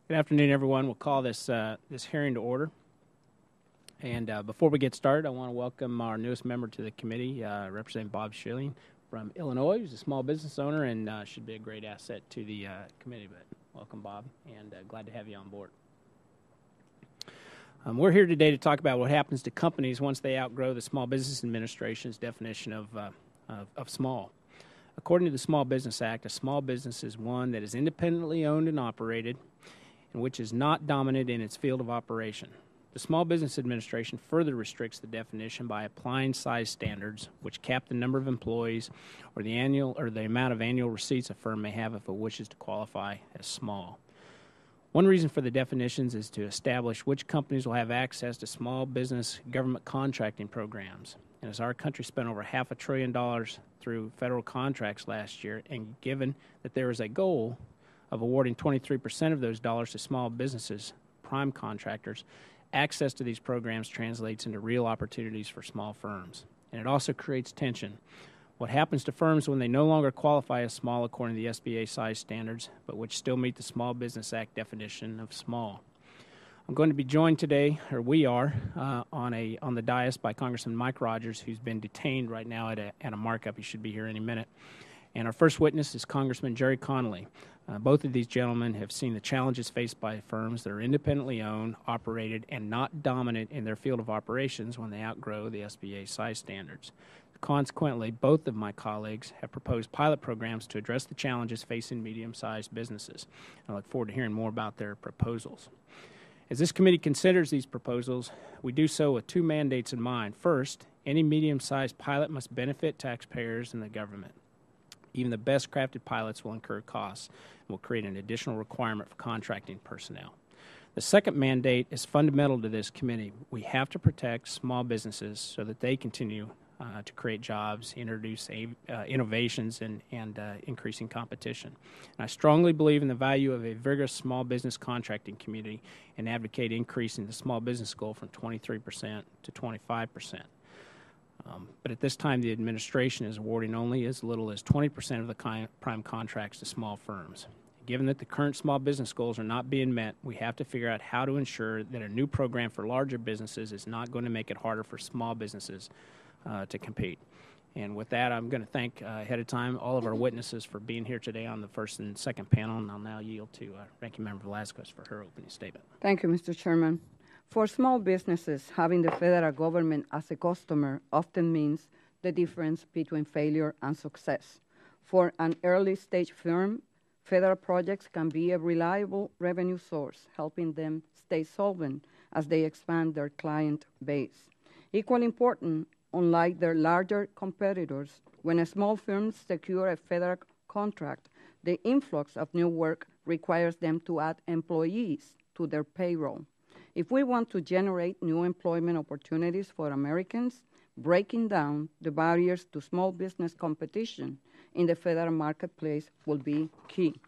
Good afternoon, everyone. We'll call this hearing to order. And before we get started, I want to welcome our newest member to the committee, Representative Bob Schilling from Illinois, who's a small business owner and should be a great asset to the committee. But welcome, Bob, and glad to have you on board. We're here today to talk about what happens to companies once they outgrow the Small Business Administration's definition of small. According to the Small Business Act, a small business is one that is independently owned and operated and which is not dominant in its field of operation. The Small Business Administration further restricts the definition by applying size standards, which cap the number of employees or the amount of annual receipts a firm may have if it wishes to qualify as small. One reason for the definitions is to establish which companies will have access to small business government contracting programs. And as our country spent over $500 billion through federal contracts last year, and given that there is a goal of awarding 23% of those dollars to small businesses, prime contractors, access to these programs translates into real opportunities for small firms. And it also creates tension. What happens to firms when they no longer qualify as small according to the SBA size standards, but which still meet the Small Business Act definition of small? I'm going to be joined today, or we are, on the dais by Congressman Mike Rogers, who's been detained right now at a markup. He should be here any minute. And our first witness is Congressman Jerry Connolly. Both of these gentlemen have seen the challenges faced by firms that are independently owned, operated, and not dominant in their field of operations when they outgrow the SBA size standards. Consequently, both of my colleagues have proposed pilot programs to address the challenges facing medium-sized businesses. I look forward to hearing more about their proposals. As this committee considers these proposals, we do so with two mandates in mind. First, any medium-sized pilot must benefit taxpayers and the government. Even the best crafted pilots will incur costs and will create an additional requirement for contracting personnel. The second mandate is fundamental to this committee. We have to protect small businesses so that they continue to create jobs, introduce innovations, and increasing competition. And I strongly believe in the value of a vigorous small business contracting community and advocate increasing the small business goal from 23% to 25%. But at this time, the administration is awarding only as little as 20% of the prime contracts to small firms. Given that the current small business goals are not being met, we have to figure out how to ensure that a new program for larger businesses is not going to make it harder for small businesses to compete. And with that, I'm going to thank ahead of time all of our witnesses for being here today on the first and second panel, and I'll now yield to Ranking Member Velasquez for her opening statement. Thank you, Mr. Chairman. For small businesses, having the federal government as a customer often means the difference between failure and success. For an early-stage firm, federal projects can be a reliable revenue source, helping them stay solvent as they expand their client base. Equally important, unlike their larger competitors, when a small firm secures a federal contract, the influx of new work requires them to add employees to their payroll. If we want to generate new employment opportunities for Americans, breaking down the barriers to small business competition in the federal marketplace will be key.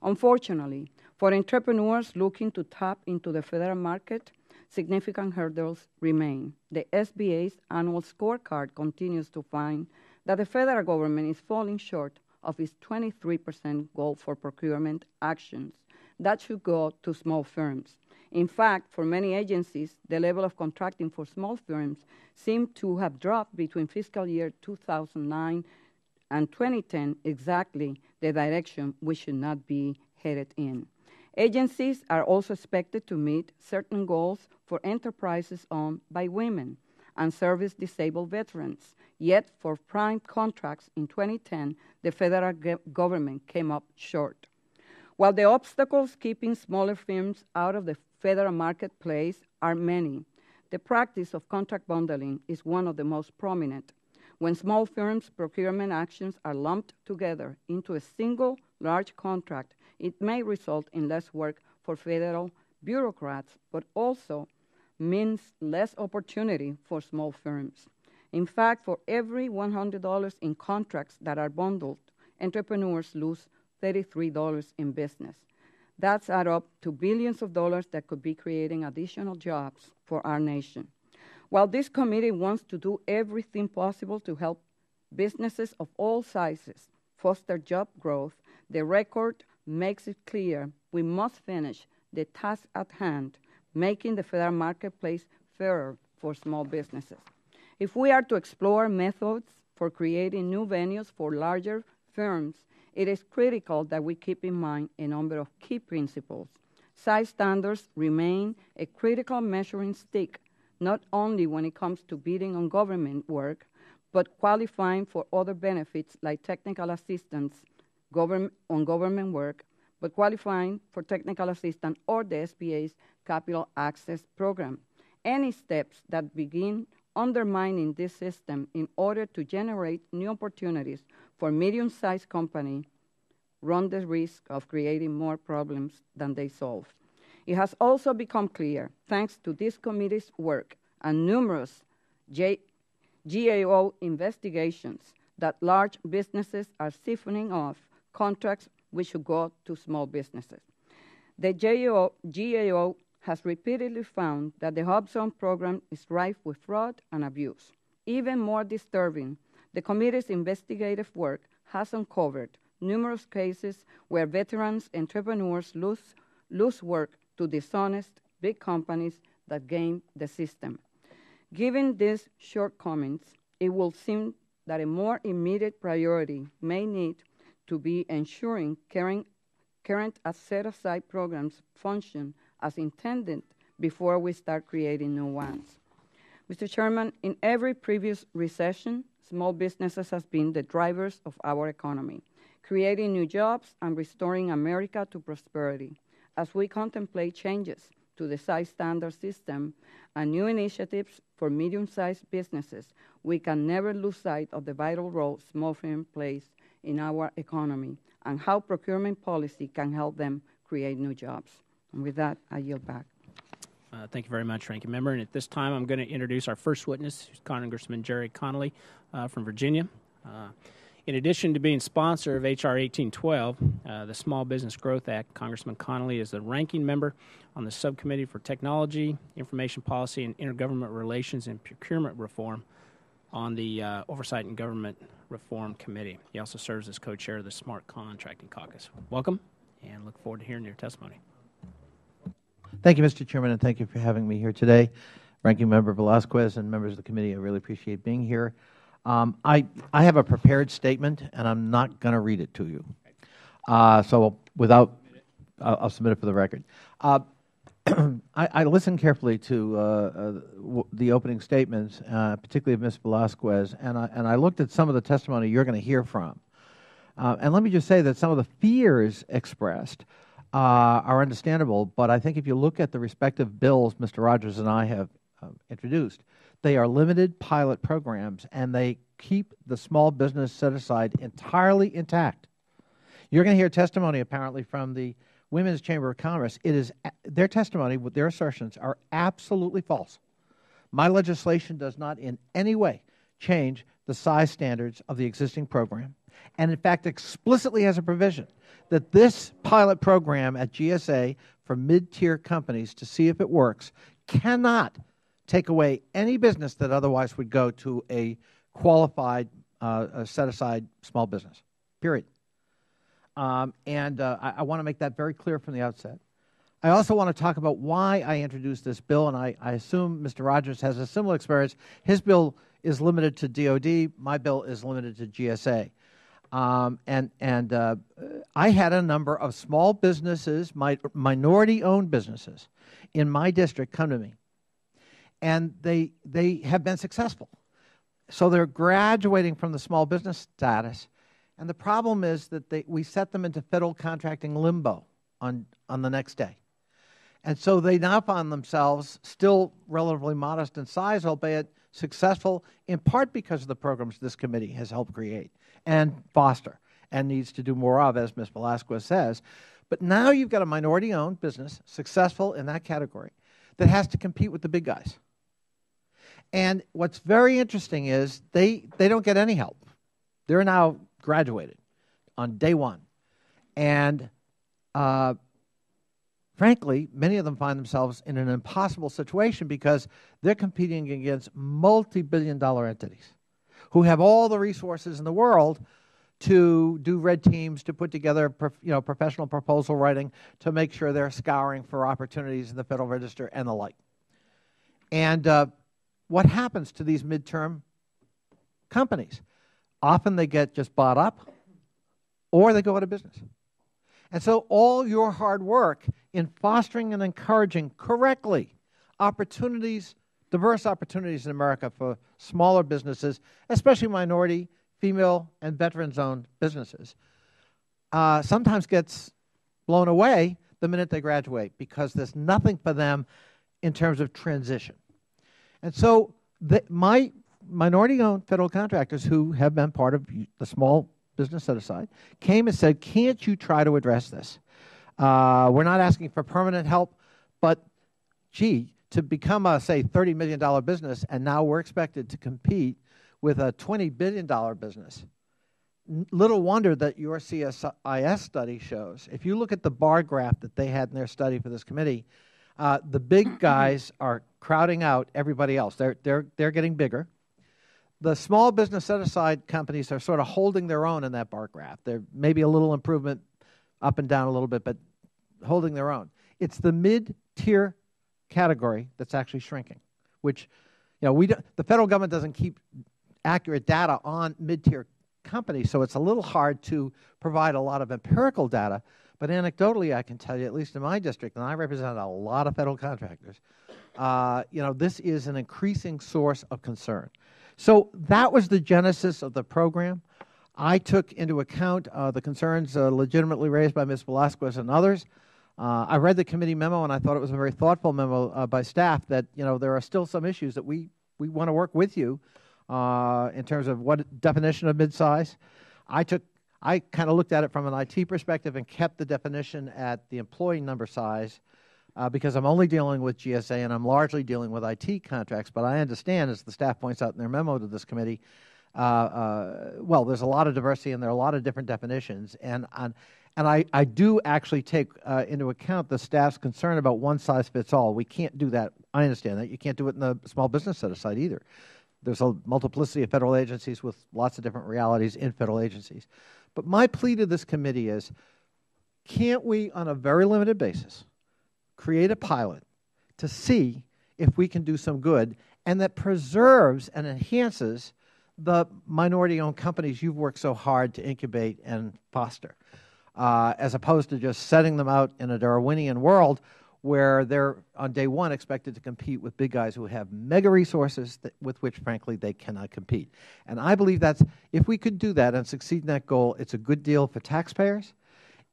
Unfortunately, for entrepreneurs looking to tap into the federal market, significant hurdles remain. The SBA's annual scorecard continues to find that the federal government is falling short of its 23% goal for procurement actions. That should go to small firms. In fact, for many agencies, the level of contracting for small firms seemed to have dropped between fiscal year 2009 and 2010, exactly the direction we should not be headed in. Agencies are also expected to meet certain goals for enterprises owned by women and service-disabled veterans. Yet, for prime contracts in 2010, the federal government came up short. While the obstacles keeping smaller firms out of the federal marketplace are many, the practice of contract bundling is one of the most prominent. When small firms' procurement actions are lumped together into a single large contract, it may result in less work for federal bureaucrats, but also means less opportunity for small firms. In fact, for every $100 in contracts that are bundled, entrepreneurs lose $33 in business. That's add up to billions of dollars that could be creating additional jobs for our nation. While this committee wants to do everything possible to help businesses of all sizes foster job growth, the record makes it clear we must finish the task at hand, making the federal marketplace fairer for small businesses. If we are to explore methods for creating new venues for larger firms, it is critical that we keep in mind a number of key principles. Size standards remain a critical measuring stick, not only when it comes to bidding on government work, but qualifying for other benefits like technical assistance on government work, but qualifying for technical assistance or the SBA's Capital Access Program. Any steps that begin undermining this system in order to generate new opportunities for medium-sized companies run the risk of creating more problems than they solve. It has also become clear, thanks to this committee's work and numerous GAO investigations, that large businesses are siphoning off contracts which should go to small businesses. The GAO has repeatedly found that the Hub Zone program is rife with fraud and abuse. Even more disturbing, the committee's investigative work has uncovered numerous cases where veterans entrepreneurs lose work to dishonest big companies that game the system. Given these shortcomings, it will seem that a more immediate priority may need to be ensuring current set-aside programs function as intended before we start creating new ones. Mr. Chairman, in every previous recession, small businesses have been the drivers of our economy, creating new jobs and restoring America to prosperity. As we contemplate changes to the size standard system and new initiatives for medium-sized businesses, we can never lose sight of the vital role small firms play in our economy and how procurement policy can help them create new jobs. And with that, I yield back. Thank you very much, Ranking Member. And at this time, I'm going to introduce our first witness, who's Congressman Jerry Connolly from Virginia. In addition to being sponsor of H.R. 1812, the Small Business Growth Act, Congressman Connolly is the ranking member on the Subcommittee for Technology, Information Policy, and Intergovernmental Relations and Procurement Reform on the Oversight and Government Reform Committee. He also serves as co-chair of the Smart Contracting Caucus. Welcome, and look forward to hearing your testimony. Thank you, Mr. Chairman, and thank you for having me here today. Ranking Member Velasquez and members of the committee, I really appreciate being here. I have a prepared statement, and I'm not going to read it to you. I'll submit it for the record. I listened carefully to the opening statements, particularly of Ms. Velasquez, and I looked at some of the testimony you're going to hear from. And let me just say that some of the fears expressed are understandable, but I think if you look at the respective bills Mr. Rogers and I have introduced, they are limited pilot programs, and they keep the small business set-aside entirely intact. You're going to hear testimony, apparently, from the Women's Chamber of Commerce. It is their testimony, their assertions are absolutely false. My legislation does not in any way change the size standards of the existing program, and in fact explicitly has a provision that this pilot program at GSA for mid-tier companies to see if it works cannot take away any business that otherwise would go to a qualified set-aside small business, period. I want to make that very clear from the outset. I also want to talk about why I introduced this bill, and I assume Mr. Rogers has a similar experience. His bill is limited to DOD. My bill is limited to GSA. I had a number of small businesses, minority-owned businesses in my district come to me, and they have been successful. So they're graduating from the small business status, and the problem is that we set them into federal contracting limbo on the next day. And so they now find themselves still relatively modest in size, albeit successful, in part because of the programs this committee has helped create and foster and needs to do more of, as Ms. Velasquez says. But now you've got a minority-owned business, successful in that category, that has to compete with the big guys. And what's very interesting is they don't get any help. They're now graduated on day one. And frankly, many of them find themselves in an impossible situation because they're competing against multi-billion-dollar entities who have all the resources in the world to do red teams, to put together professional proposal writing, to make sure they're scouring for opportunities in the Federal Register and the like. And what happens to these midterm companies? Often they get just bought up, or they go out of business. And so all your hard work in fostering and encouraging correctly opportunities, diverse opportunities in America for smaller businesses, especially minority, female, and veterans-owned businesses, sometimes gets blown away the minute they graduate because there's nothing for them in terms of transition. And so my minority-owned federal contractors who have been part of the small business set-aside came and said, can't you try to address this? We're not asking for permanent help, but, gee, to become a, say, $30 million business, and now we're expected to compete with a $20 billion business. Little wonder that your CSIS study shows, if you look at the bar graph that they had in their study for this committee, the big guys are crowding out everybody else. They're getting bigger. The small business set-aside companies are sort of holding their own in that bar graph. There may be a little improvement up and down a little bit, but holding their own. It's the mid-tier category that's actually shrinking, which, the federal government doesn't keep accurate data on mid-tier companies, so it's a little hard to provide a lot of empirical data. But anecdotally, I can tell you, at least in my district, and I represent a lot of federal contractors, this is an increasing source of concern. So that was the genesis of the program. I took into account the concerns legitimately raised by Ms. Velasquez and others. I read the committee memo, and I thought it was a very thoughtful memo by staff that, there are still some issues that we want to work with you in terms of what definition of midsize. I kind of looked at it from an IT perspective and kept the definition at the employee number size because I'm only dealing with GSA and I'm largely dealing with IT contracts. But I understand, as the staff points out in their memo to this committee, well, there's a lot of diversity and there are a lot of different definitions. And I do actually take into account the staff's concern about one size fits all. We can't do that. I understand that. You can't do it in the small business set-aside either. There's a multiplicity of federal agencies with lots of different realities in federal agencies. But my plea to this committee is, can't we, on a very limited basis, create a pilot to see if we can do some good and that preserves and enhances the minority-owned companies you've worked so hard to incubate and foster, as opposed to just setting them out in a Darwinian world where they're, on day one, expected to compete with big guys who have mega resources with which, frankly, they cannot compete. And I believe that's, if we could do that and succeed in that goal, it's a good deal for taxpayers.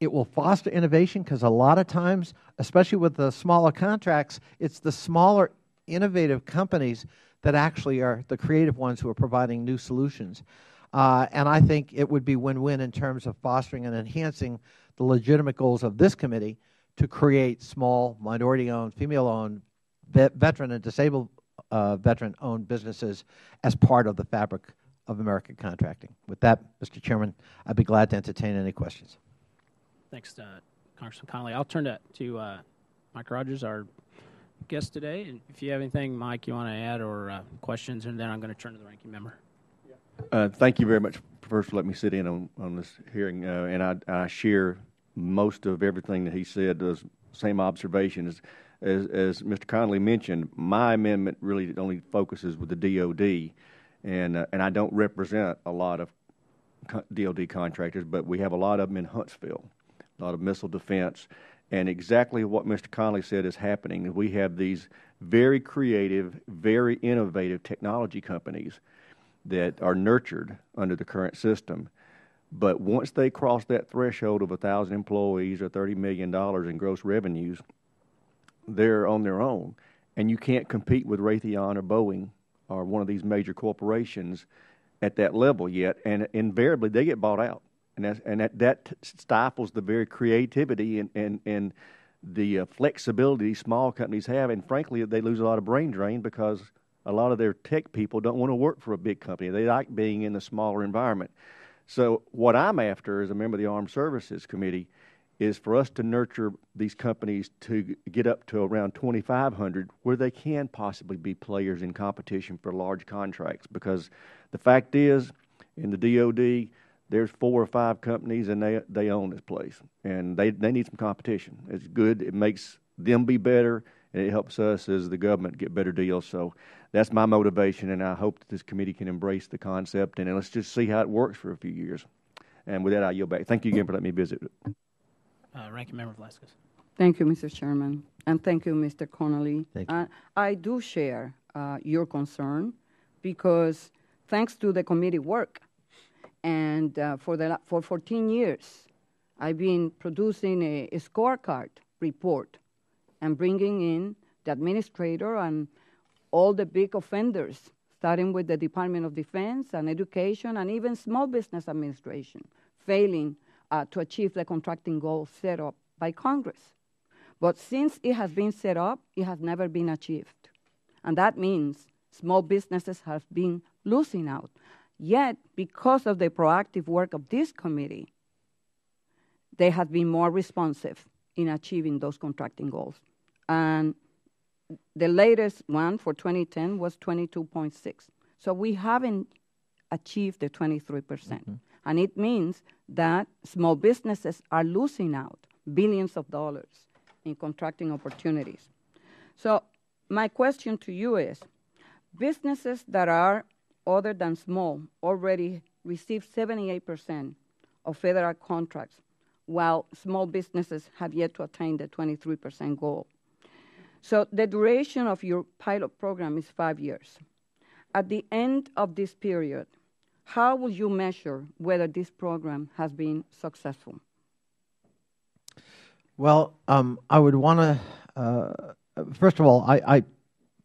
It will foster innovation because a lot of times, especially with the smaller contracts, it's the smaller, innovative companies that actually are the creative ones who are providing new solutions. And I think it would be win-win in terms of fostering and enhancing the legitimate goals of this committee to create small, minority-owned, female-owned, veteran and disabled veteran-owned businesses as part of the fabric of American contracting. With that, Mr. Chairman, I'd be glad to entertain any questions. Thanks, Congressman Connolly. I'll turn to Mike Rogers, our guest today. And if you have anything, Mike, you want to add or questions, and then I'm going to turn to the ranking member. Thank you very much, first, for letting me sit in on this hearing. And I share most of everything that he said. Those same observations as Mr. Connolly mentioned. My amendment really only focuses with the DOD, and I don't represent a lot of DOD contractors, but we have a lot of them in Huntsville, a lot of missile defense, and exactly what Mr. Connolly said is happening. We have these very creative, very innovative technology companies that are nurtured under the current system. But once they cross that threshold of 1,000 employees or $30 million in gross revenues, they're on their own. And you can't compete with Raytheon or Boeing or one of these major corporations at that level yet. And invariably, they get bought out. And that stifles the very creativity and the flexibility small companies have. And frankly, they lose a lot of brain drain because a lot of their tech people don't want to work for a big company. They like being in the smaller environment. So what I'm after as a member of the Armed Services Committee is for us to nurture these companies to get up to around 2,500 where they can possibly be players in competition for large contracts. Because the fact is, in the DOD, there's 4 or 5 companies, and they own this place, and they need some competition. It's good. It makes them be better, and it helps us as the government get better deals. So that's my motivation, and I hope that this committee can embrace the concept, and let's just see how it works for a few years. And with that, I yield back. Thank you again for letting me visit. Ranking Member Velasquez. Thank you, Mr. Chairman, and thank you, Mr. Connolly. Thank you. I do share your concern because thanks to the committee work, and for 14 years, I've been producing a scorecard report and bringing in the administrator and all the big offenders, starting with the Department of Defense and Education and even Small Business Administration, failing to achieve the contracting goals set up by Congress. But since it has been set up, it has never been achieved. And that means small businesses have been losing out. Yet, because of the proactive work of this committee, they have been more responsive in achieving those contracting goals. And the latest one for 2010 was 22.6. So we haven't achieved the 23%. Mm-hmm. And it means that small businesses are losing out billions of dollars in contracting opportunities. So my question to you is, businesses that are other than small already receive 78% of federal contracts, while small businesses have yet to attain the 23% goal. So the duration of your pilot program is 5 years. At the end of this period, how will you measure whether this program has been successful? Well, I would want to, first of all, I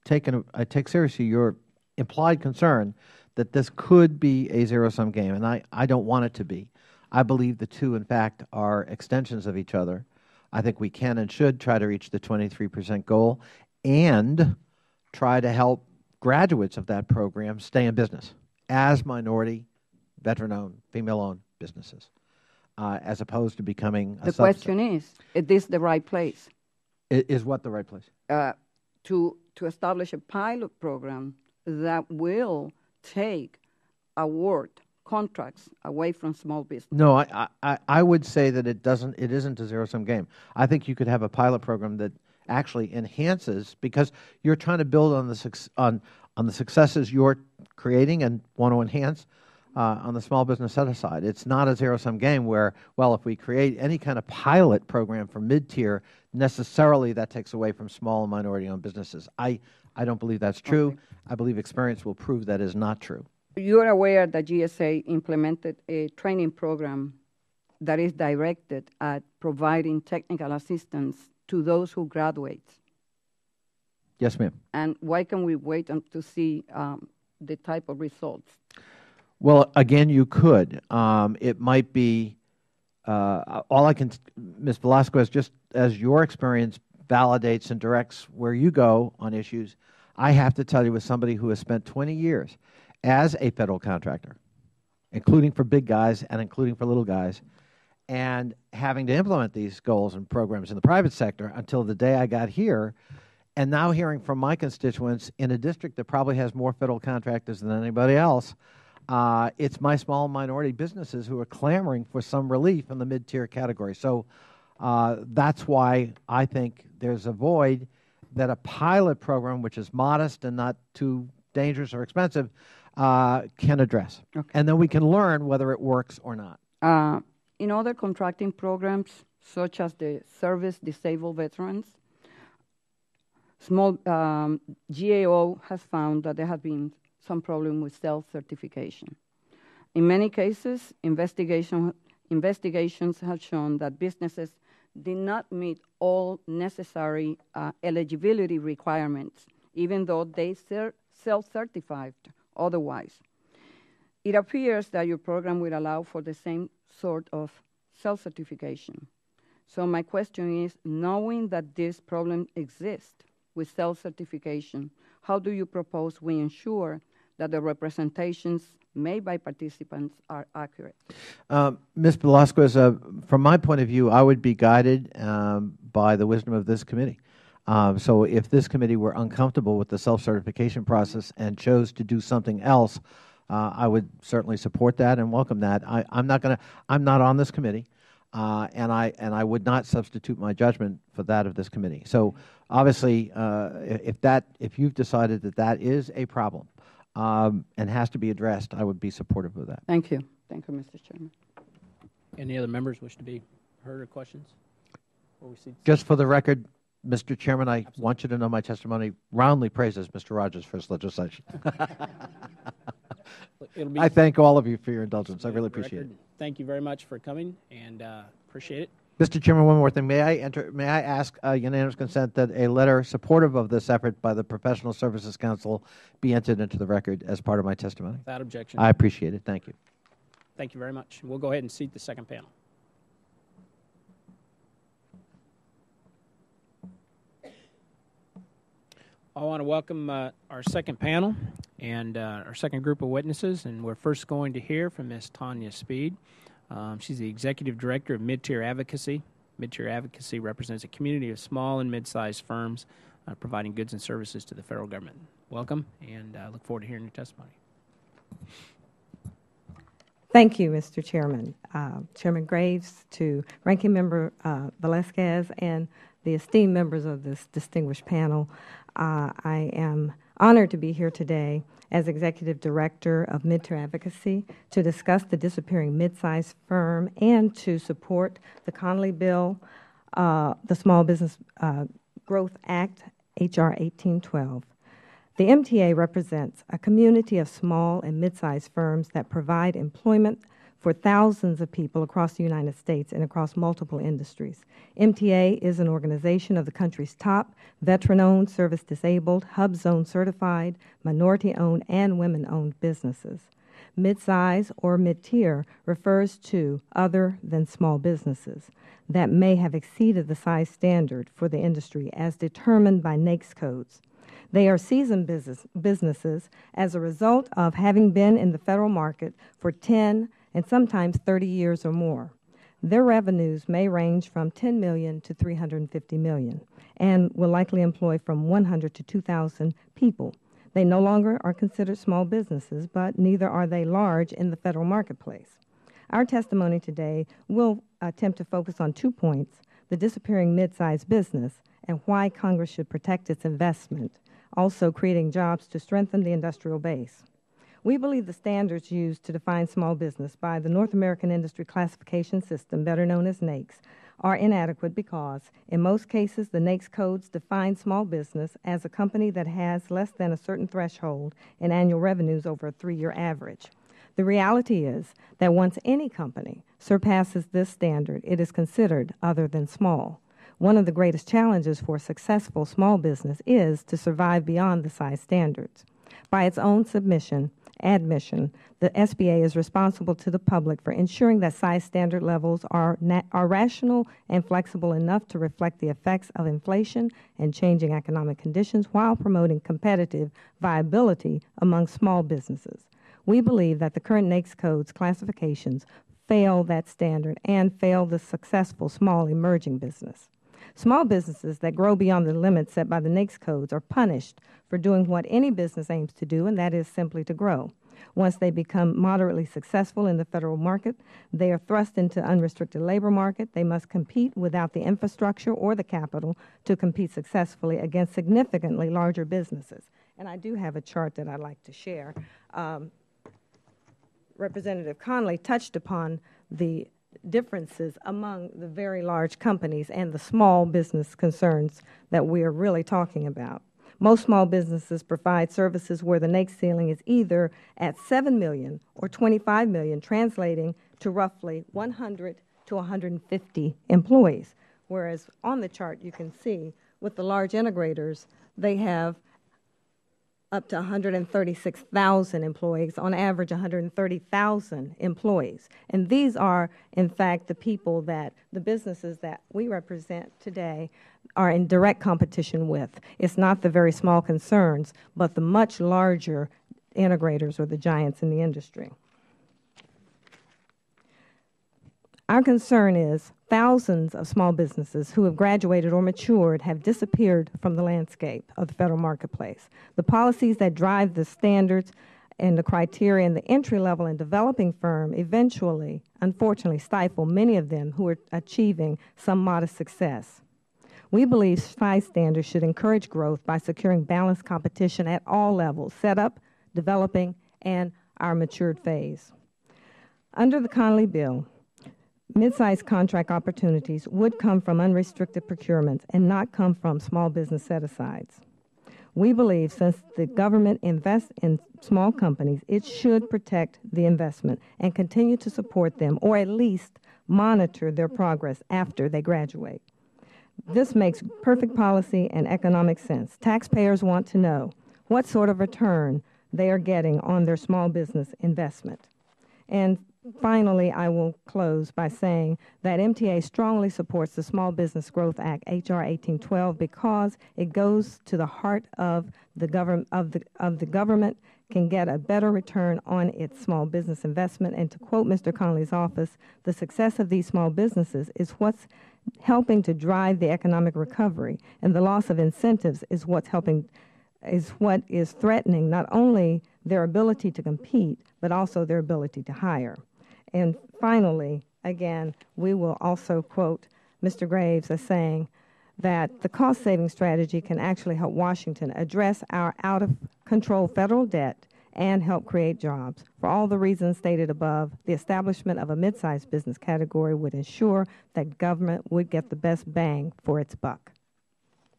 take seriously your implied concern that this could be a zero-sum game, and I don't want it to be. I believe the two, in fact, are extensions of each other. I think we can and should try to reach the 23% goal and try to help graduates of that program stay in business as minority, veteran-owned, female-owned businesses, as opposed to becoming a subset. The question is this the right place? Is what the right place? To establish a pilot program that will take award contracts away from small business. No, I would say that it isn't a zero-sum game. I think you could have a pilot program that actually enhances, because you're trying to build on the successes you're creating and want to enhance on the small business set-aside. It's not a zero-sum game where, well, if we create any kind of pilot program for mid-tier, necessarily that takes away from small and minority-owned businesses. I don't believe that's true. Okay. I believe experience will prove that is not true. You're aware that GSA implemented a training program that is directed at providing technical assistance to those who graduate. Yes, ma'am. And why can we wait to see the type of results? Well, again, you could. It might be, all I can, Ms. Velasquez, just as your experience validates and directs where you go on issues, I have to tell you, as somebody who has spent 20 years as a federal contractor, including for big guys and including for little guys, and having to implement these goals and programs in the private sector until the day I got here, and now hearing from my constituents in a district that probably has more federal contractors than anybody else, it's my small minority businesses who are clamoring for some relief in the mid-tier category. So that's why I think there's a void that a pilot program, which is modest and not too dangerous or expensive, can address. Okay. And then we can learn whether it works or not. In other contracting programs, such as the Service Disabled Veterans, small GAO has found that there has been some problem with self-certification. In many cases, investigations have shown that businesses did not meet all necessary eligibility requirements, even though they self-certified otherwise. It appears that your program will allow for the same sort of self-certification. So my question is, knowing that this problem exists with self-certification, how do you propose we ensure that the representations made by participants are accurate? Ms. Velasquez, from my point of view, I would be guided by the wisdom of this committee. So if this committee were uncomfortable with the self-certification process and chose to do something else, I would certainly support that and welcome that. I'm not on this committee, and I would not substitute my judgment for that of this committee. So obviously, if you've decided that that is a problem and has to be addressed, I would be supportive of that. Thank you. Thank you, Mr. Chairman. Any other members wish to be heard or questions? Just for the record, Mr. Chairman, I want you to know my testimony roundly praises Mr. Rogers for his legislation. I thank all of you for your indulgence. I really appreciate it. Thank you very much for coming, and appreciate it. Mr. Chairman, one more thing. May I ask unanimous consent that a letter supportive of this effort by the Professional Services Council be entered into the record as part of my testimony? Without objection. I appreciate it. Thank you. Thank you very much. We'll go ahead and seat the second panel. I want to welcome our second panel and our second group of witnesses, and we're first going to hear from Ms. Tanya Speed. She's the Executive Director of Mid-Tier Advocacy. Mid-Tier Advocacy represents a community of small and mid-sized firms providing goods and services to the federal government. Welcome, and I look forward to hearing your testimony. Thank you, Mr. Chairman. Chairman Graves, to Ranking Member Velasquez, and the esteemed members of this distinguished panel. I am honored to be here today as Executive Director of Mid-Tier Advocacy to discuss the disappearing mid-sized firm and to support the Connolly Bill, the Small Business Growth Act, H.R. 1812. The MTA represents a community of small and mid-sized firms that provide employment for thousands of people across the United States and across multiple industries. MTA is an organization of the country's top veteran-owned, service-disabled, hub zone certified, minority-owned, and women-owned businesses. Mid-size or mid-tier refers to other than small businesses that may have exceeded the size standard for the industry as determined by NAICS codes. They are seasoned businesses as a result of having been in the federal market for 10 and sometimes 30 years or more. Their revenues may range from $10 million to $350 million and will likely employ from 100 to 2,000 people. They no longer are considered small businesses, but neither are they large in the federal marketplace. Our testimony today will attempt to focus on 2 points: the disappearing mid-sized business and why Congress should protect its investment, also creating jobs to strengthen the industrial base. We believe the standards used to define small business by the North American Industry Classification System, better known as NAICS, are inadequate because, in most cases, the NAICS codes define small business as a company that has less than a certain threshold in annual revenues over a 3-year average. The reality is that once any company surpasses this standard, it is considered other than small. One of the greatest challenges for a successful small business is to survive beyond the size standards. By its own admission, the SBA is responsible to the public for ensuring that size standard levels are rational and flexible enough to reflect the effects of inflation and changing economic conditions while promoting competitive viability among small businesses. We believe that the current NAICS codes classifications fail that standard and fail the successful small emerging business. Small businesses that grow beyond the limits set by the NAICS codes are punished for doing what any business aims to do, and that is simply to grow. Once they become moderately successful in the federal market, they are thrust into unrestricted labor market. They must compete without the infrastructure or the capital to compete successfully against significantly larger businesses. And I do have a chart that I'd like to share. Representative Connolly touched upon the differences among the very large companies and the small business concerns that we are really talking about. Most small businesses provide services where the NAICS ceiling is either at $7 million or $25 million, translating to roughly 100 to 150 employees, whereas on the chart you can see with the large integrators, they have up to 136,000 employees, on average 130,000 employees. And these are, in fact, the people that the businesses that we represent today are in direct competition with. It's not the very small concerns, but the much larger integrators or the giants in the industry. Our concern is thousands of small businesses who have graduated or matured have disappeared from the landscape of the federal marketplace. The policies that drive the standards and the criteria in the entry-level and developing firm eventually, unfortunately, stifle many of them who are achieving some modest success. We believe size standards should encourage growth by securing balanced competition at all levels, setup, developing, and our matured phase. Under the Connolly Bill, mid-sized contract opportunities would come from unrestricted procurements and not come from small business set-asides. We believe since the government invests in small companies, it should protect the investment and continue to support them, or at least monitor their progress after they graduate. This makes perfect policy and economic sense. Taxpayers want to know what sort of return they are getting on their small business investment. And finally, I will close by saying that MTA strongly supports the Small Business Growth Act, H.R. 1812, because it goes to the heart of the government, can get a better return on its small business investment. And to quote Mr. Connolly's office, the success of these small businesses is what's helping to drive the economic recovery, and the loss of incentives is what is threatening not only their ability to compete, but also their ability to hire. And finally, again, we will also quote Mr. Graves as saying that the cost-saving strategy can actually help Washington address our out-of-control federal debt and help create jobs. For all the reasons stated above, the establishment of a mid-sized business category would ensure that government would get the best bang for its buck.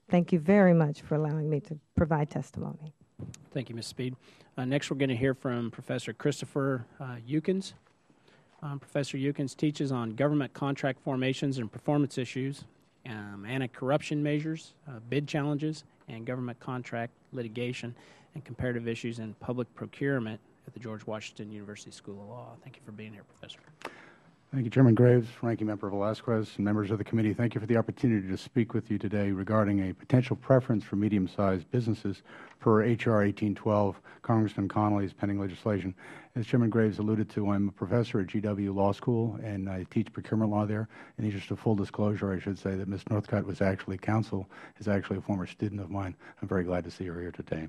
Thank you very much for allowing me to provide testimony. Thank you, Ms. Speed. Next, we're going to hear from Professor Christopher Youcan. Professor Youcan teaches on government contract formations and performance issues, anti-corruption measures, bid challenges, and government contract litigation, and comparative issues in public procurement at the George Washington University School of Law. Thank you for being here, Professor. Thank you, Chairman Graves, Ranking Member Velasquez, and members of the committee. Thank you for the opportunity to speak with you today regarding a potential preference for medium-sized businesses per H.R. 1812, Congressman Connolly's pending legislation. As Chairman Graves alluded to, I'm a professor at GW Law School, and I teach procurement law there. In the interest of full disclosure, I should say that Ms. Northcutt was actually counsel, is actually a former student of mine. I'm very glad to see her here today.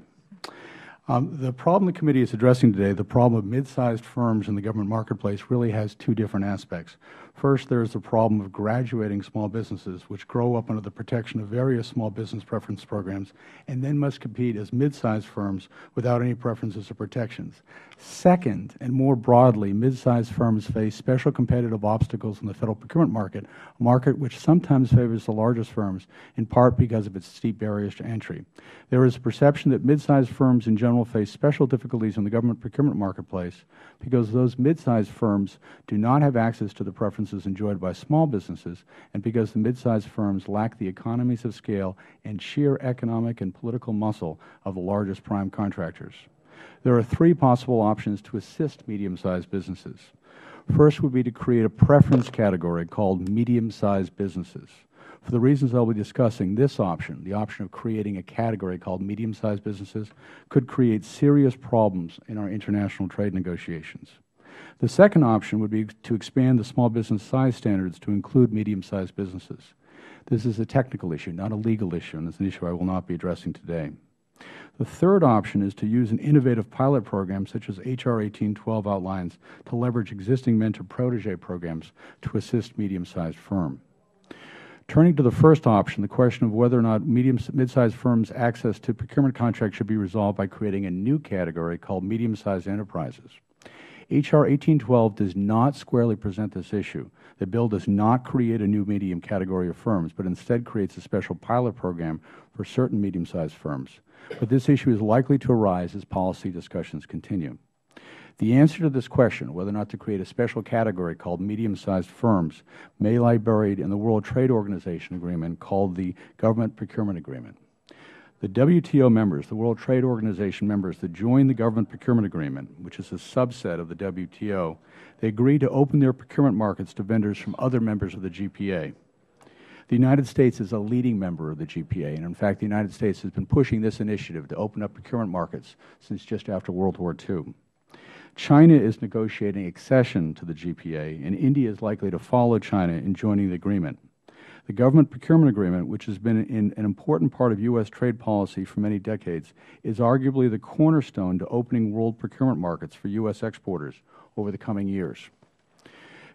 The problem the committee is addressing today, the problem of mid-sized firms in the government marketplace, really has two different aspects. First, there is the problem of graduating small businesses, which grow up under the protection of various small business preference programs and then must compete as mid-sized firms without any preferences or protections. Second, and more broadly, mid-sized firms face special competitive obstacles in the federal procurement market, a market which sometimes favors the largest firms, in part because of its steep barriers to entry. There is a perception that mid-sized firms in general face special difficulties in the government procurement marketplace because those mid-sized firms do not have access to the preferences enjoyed by small businesses, and because the mid-sized firms lack the economies of scale and sheer economic and political muscle of the largest prime contractors. There are three possible options to assist medium-sized businesses. First would be to create a preference category called medium-sized businesses. For the reasons I will be discussing, this option, the option of creating a category called medium-sized businesses, could create serious problems in our international trade negotiations. The second option would be to expand the small business size standards to include medium-sized businesses. This is a technical issue, not a legal issue, and it's an issue I will not be addressing today. The third option is to use an innovative pilot program such as H.R. 1812 outlines to leverage existing mentor-protege programs to assist medium-sized firms. Turning to the first option, the question of whether or not mid-sized firms' access to procurement contracts should be resolved by creating a new category called medium-sized enterprises. H.R. 1812 does not squarely present this issue. The bill does not create a new medium category of firms, but instead creates a special pilot program for certain medium-sized firms. But this issue is likely to arise as policy discussions continue. The answer to this question, whether or not to create a special category called medium-sized firms, may lie buried in the World Trade Organization agreement called the Government Procurement Agreement. The WTO members, the World Trade Organization members that joined the Government Procurement Agreement, which is a subset of the WTO, they agreed to open their procurement markets to vendors from other members of the GPA. The United States is a leading member of the GPA, and in fact, the United States has been pushing this initiative to open up procurement markets since just after World War II. China is negotiating accession to the GPA, and India is likely to follow China in joining the agreement. The government procurement agreement, which has been an important part of U.S. trade policy for many decades, is arguably the cornerstone to opening world procurement markets for U.S. exporters over the coming years.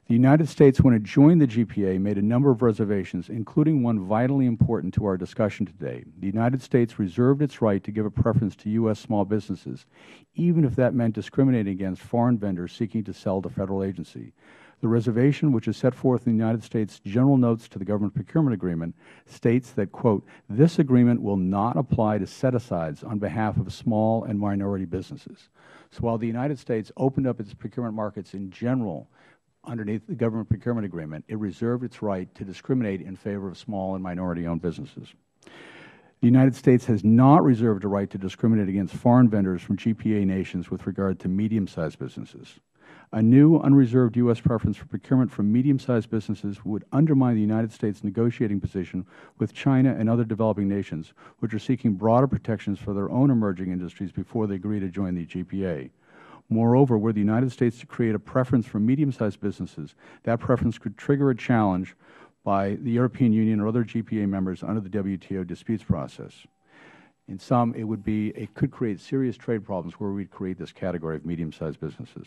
The United States, when it joined the GPA, made a number of reservations, including one vitally important to our discussion today. The United States reserved its right to give a preference to U.S. small businesses, even if that meant discriminating against foreign vendors seeking to sell to a Federal agency. The reservation, which is set forth in the United States General Notes to the Government Procurement Agreement, states that, quote, "This agreement will not apply to set-asides on behalf of small and minority businesses." So while the United States opened up its procurement markets in general underneath the Government Procurement Agreement, it reserved its right to discriminate in favor of small and minority-owned businesses. The United States has not reserved a right to discriminate against foreign vendors from GPA nations with regard to medium-sized businesses. A new unreserved U.S. preference for procurement from medium-sized businesses would undermine the United States' negotiating position with China and other developing nations, which are seeking broader protections for their own emerging industries before they agree to join the GPA. Moreover, were the United States to create a preference for medium-sized businesses, that preference could trigger a challenge by the European Union or other GPA members under the WTO disputes process. In sum, it could create serious trade problems where we create this category of medium-sized businesses.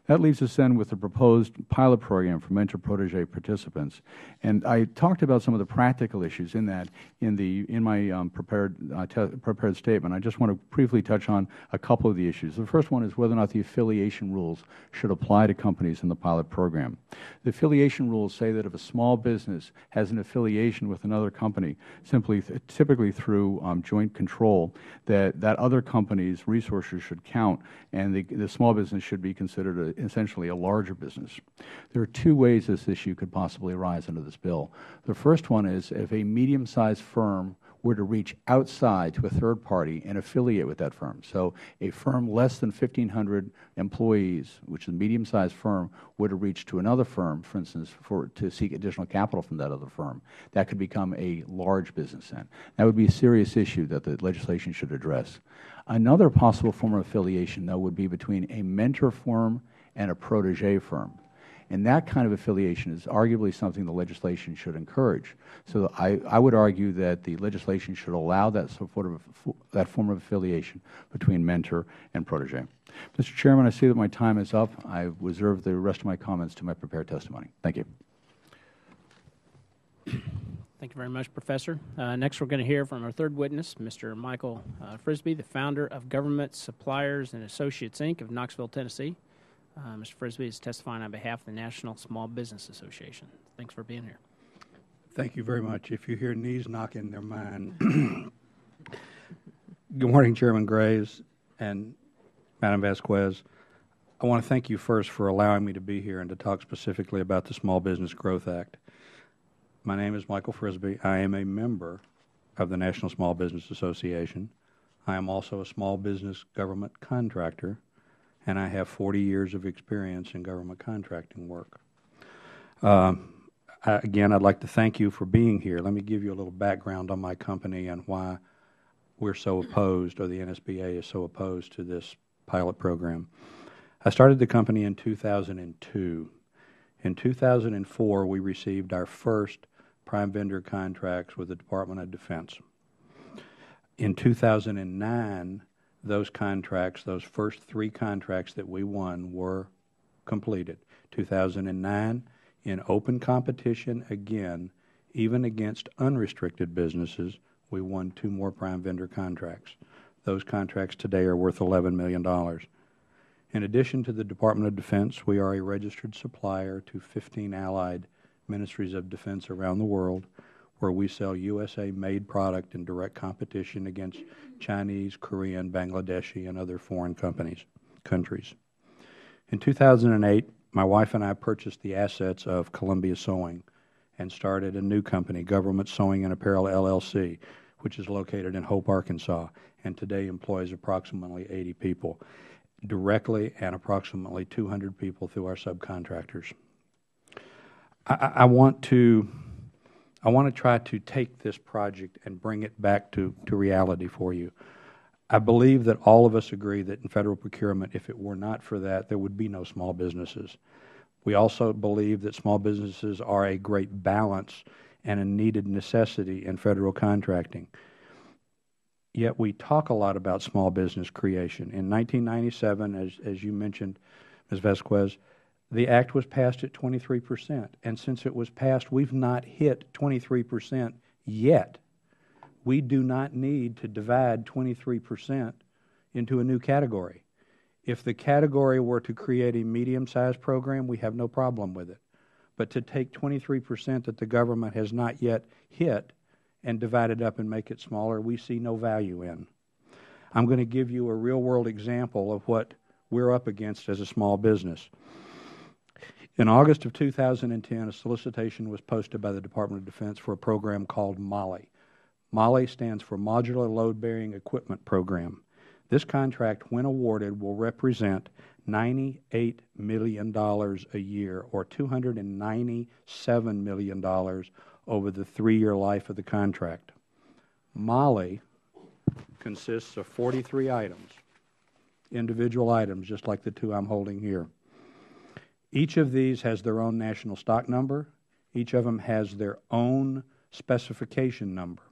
That leaves us then with the proposed pilot program for mentor-protege participants. And I talked about some of the practical issues in that in my prepared statement. I just want to briefly touch on a couple of the issues. The first one is whether or not the affiliation rules should apply to companies in the pilot program. The affiliation rules say that if a small business has an affiliation with another company, typically through joint control, that other company's resources should count, and the small business should be considered essentially a larger business. There are two ways this issue could possibly arise under this bill. The first one is if a medium-sized firm were to reach outside to a third party and affiliate with that firm. So a firm less than 1,500 employees, which is a medium-sized firm, were to reach to another firm, for instance, to seek additional capital from that other firm. That could become a large business then. That would be a serious issue that the legislation should address. Another possible form of affiliation, though, would be between a mentor firm and a protege firm. And that kind of affiliation is arguably something the legislation should encourage. So I would argue that the legislation should allow that form of affiliation between mentor and protege. Mr. Chairman, I see that my time is up. I reserve the rest of my comments to my prepared testimony. Thank you. Thank you very much, Professor. Next, we're going to hear from our third witness, Mr. Michael Frisby, the founder of Government Suppliers and Associates, Inc. of Knoxville, Tennessee. Mr. Frisby is testifying on behalf of the National Small Business Association. Thanks for being here. Thank you very much. If you hear knees knocking, they're mine. Good morning, Chairman Graves and Madam Vasquez. I want to thank you first for allowing me to be here and to talk specifically about the Small Business Growth Act. My name is Michael Frisby. I am a member of the National Small Business Association. I am also a small business government contractor, and I have 40 years of experience in government contracting work. Again, I'd like to thank you for being here. Let me give you a little background on my company and why we're so opposed, or the NSBA is so opposed to this pilot program. I started the company in 2002. In 2004, we received our first prime vendor contracts with the Department of Defense. In 2009, those contracts, those first three contracts that we won, were completed. 2009, in open competition again, even against unrestricted businesses, we won 2 more prime vendor contracts. Those contracts today are worth $11 million. In addition to the Department of Defense, we are a registered supplier to 15 allied ministries of defense around the world, where we sell USA-made product in direct competition against Chinese, Korean, Bangladeshi, and other foreign countries. In 2008, my wife and I purchased the assets of Columbia Sewing and started a new company, Government Sewing and Apparel, LLC, which is located in Hope, Arkansas, and today employs approximately 80 people directly and approximately 200 people through our subcontractors. I want to try to take this project and bring it back to reality for you. I believe that all of us agree that in federal procurement, if it were not for that, there would be no small businesses. We also believe that small businesses are a great balance and a needed necessity in federal contracting. Yet we talk a lot about small business creation. In 1997, as you mentioned, Ms. Vasquez, the Act was passed at 23%. And since it was passed, we've not hit 23% yet. We do not need to divide 23% into a new category. If the category were to create a medium-sized program, we have no problem with it. But to take 23% that the government has not yet hit and divide it up and make it smaller, we see no value in. I'm going to give you a real-world example of what we're up against as a small business. In August of 2010, a solicitation was posted by the Department of Defense for a program called MOLLE. MOLLE stands for Modular Load-Bearing Equipment Program. This contract, when awarded, will represent $98 million a year, or $297 million over the 3-year life of the contract. MOLLE consists of 43 items, individual items, just like the two I'm holding here. Each of these has their own national stock number. Each of them has their own specification number.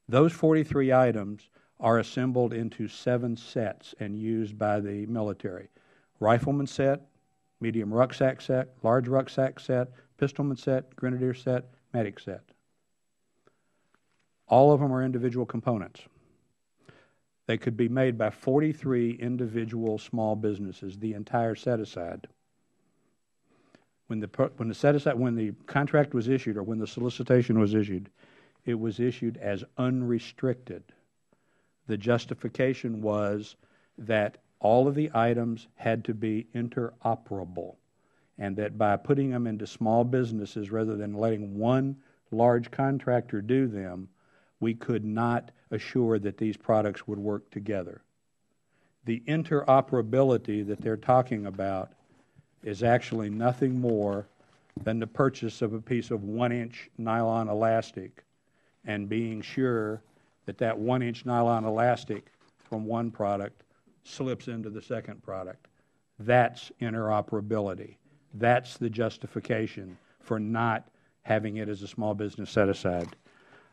Those 43 items are assembled into 7 sets and used by the military. Rifleman set, medium rucksack set, large rucksack set, pistolman set, grenadier set, medic set. All of them are individual components. They could be made by 43 individual small businesses, the entire set-aside. When the contract was issued, or when the solicitation was issued, it was issued as unrestricted. The justification was that all of the items had to be interoperable, and that by putting them into small businesses rather than letting one large contractor do them, we could not assure that these products would work together. The interoperability that they're talking about is actually nothing more than the purchase of a piece of 1-inch nylon elastic and being sure that that 1-inch nylon elastic from one product slips into the second product. That's interoperability. That's the justification for not having it as a small business set-aside.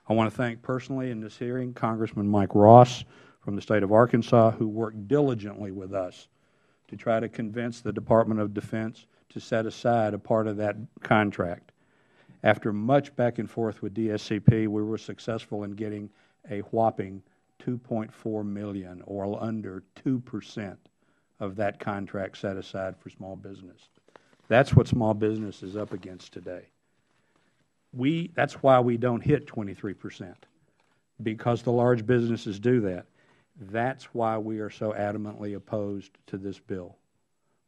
I want to thank personally in this hearing Congressman Mike Ross from the state of Arkansas, who worked diligently with us to try to convince the Department of Defense to set aside a part of that contract. After much back and forth with DSCP, we were successful in getting a whopping $2.4 million, or under 2% of that contract set aside for small business. That's what small business is up against today. That's why we don't hit 23%, because the large businesses do that. That's why we are so adamantly opposed to this bill,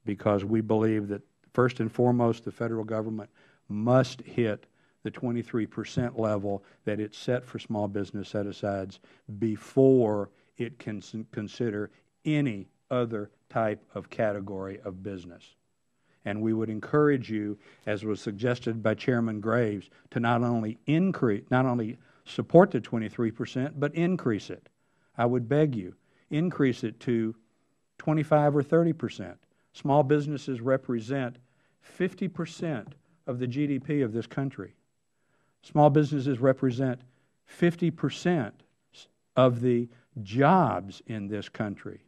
because we believe that, first and foremost, the federal government must hit the 23% level that it's set for small business set-asides before it can consider any other type of category of business. And we would encourage you, as was suggested by Chairman Graves, to not only support the 23%, but increase it. I would beg you, increase it to 25 or 30%. Small businesses represent 50% of the GDP of this country. Small businesses represent 50% of the jobs in this country.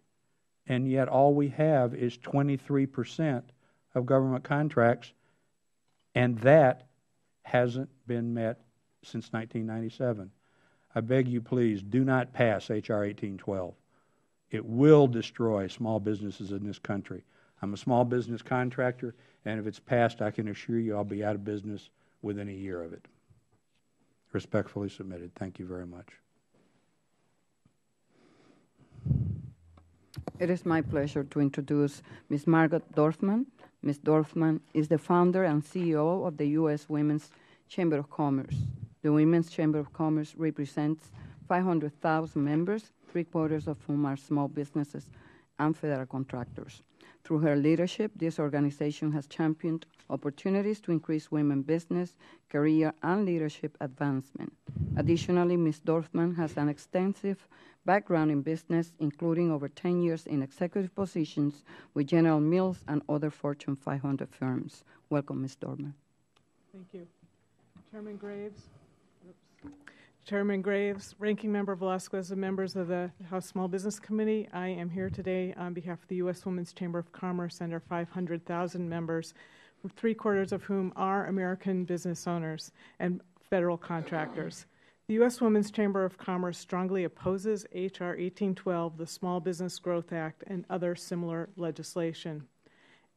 And yet all we have is 23% of government contracts, and that hasn't been met since 1997. I beg you, please, do not pass H.R. 1812. It will destroy small businesses in this country. I'm a small business contractor, and if it's passed, I can assure you I'll be out of business within a year of it. Respectfully submitted. Thank you very much. It is my pleasure to introduce Ms. Margot Dorfman. Ms. Dorfman is the founder and CEO of the U.S. Women's Chamber of Commerce. The Women's Chamber of Commerce represents 500,000 members, 3/4 of whom are small businesses and federal contractors. Through her leadership, this organization has championed opportunities to increase women business, career, and leadership advancement. Additionally, Ms. Dorfman has an extensive background in business, including over 10 years in executive positions with General Mills and other Fortune 500 firms. Welcome, Ms. Dorfman. Thank you. Chairman Graves. Chairman Graves, Ranking Member Velasquez, and members of the House Small Business Committee, I am here today on behalf of the U.S. Women's Chamber of Commerce and our 500,000 members, 3/4 of whom are American business owners and federal contractors. The U.S. Women's Chamber of Commerce strongly opposes H.R. 1812, the Small Business Growth Act, and other similar legislation.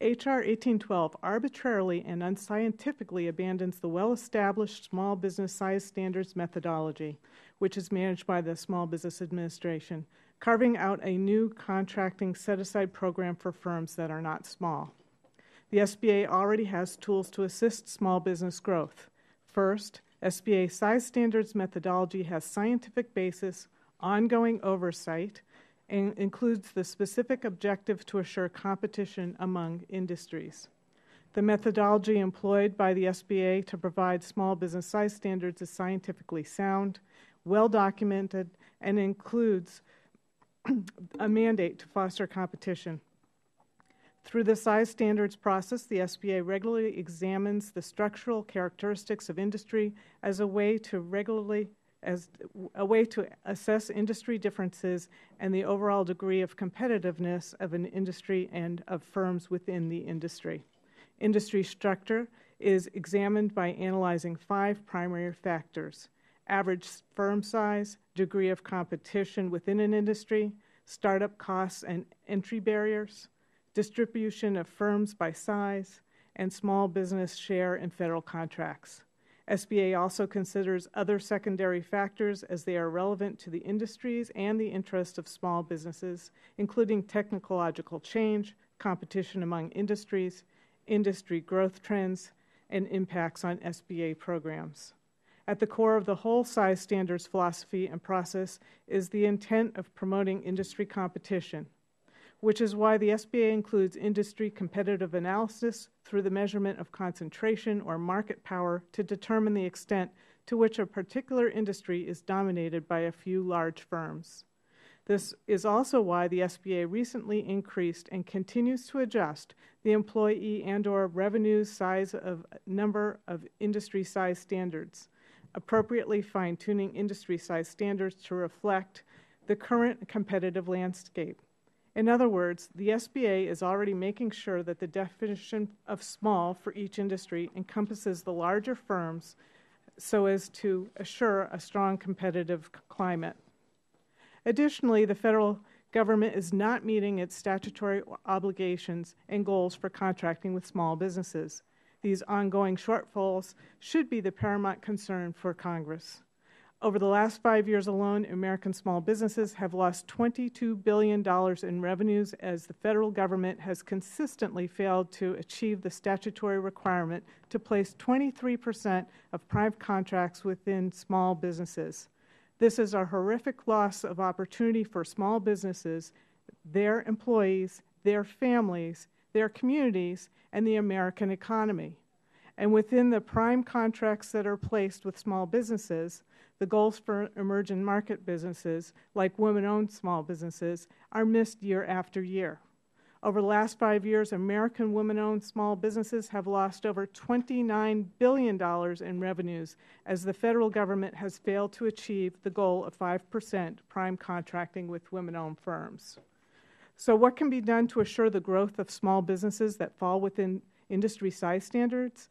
H.R. 1812 arbitrarily and unscientifically abandons the well-established small business size standards methodology, which is managed by the Small Business Administration, carving out a new contracting set-aside program for firms that are not small. The SBA already has tools to assist small business growth. First, SBA size standards methodology has scientific basis, ongoing oversight, and includes the specific objective to assure competition among industries. The methodology employed by the SBA to provide small business size standards is scientifically sound, well documented, and includes a mandate to foster competition. Through the size standards process, the SBA regularly examines the structural characteristics of industry as a way to assess industry differences and the overall degree of competitiveness of an industry and of firms within the industry. Industry structure is examined by analyzing 5 primary factors: average firm size, degree of competition within an industry, startup costs and entry barriers, distribution of firms by size, and small business share in federal contracts. SBA also considers other secondary factors as they are relevant to the industries and the interest of small businesses, including technological change, competition among industries, industry growth trends, and impacts on SBA programs. At the core of the whole size standards philosophy and process is the intent of promoting industry competition, which is why the SBA includes industry competitive analysis through the measurement of concentration or market power to determine the extent to which a particular industry is dominated by a few large firms. This is also why the SBA recently increased and continues to adjust the employee and/or revenue size of number of industry size standards, appropriately fine-tuning industry size standards to reflect the current competitive landscape. In other words, the SBA is already making sure that the definition of small for each industry encompasses the larger firms so as to assure a strong competitive climate. Additionally, the federal government is not meeting its statutory obligations and goals for contracting with small businesses. These ongoing shortfalls should be the paramount concern for Congress. Over the last 5 years alone, American small businesses have lost $22 billion in revenues as the federal government has consistently failed to achieve the statutory requirement to place 23% of prime contracts within small businesses. This is a horrific loss of opportunity for small businesses, their employees, their families, their communities, and the American economy. And within the prime contracts that are placed with small businesses, the goals for emerging market businesses, like women-owned small businesses, are missed year after year. Over the last 5 years, American women-owned small businesses have lost over $29 billion in revenues as the federal government has failed to achieve the goal of 5% prime contracting with women-owned firms. So what can be done to assure the growth of small businesses that fall within industry size standards?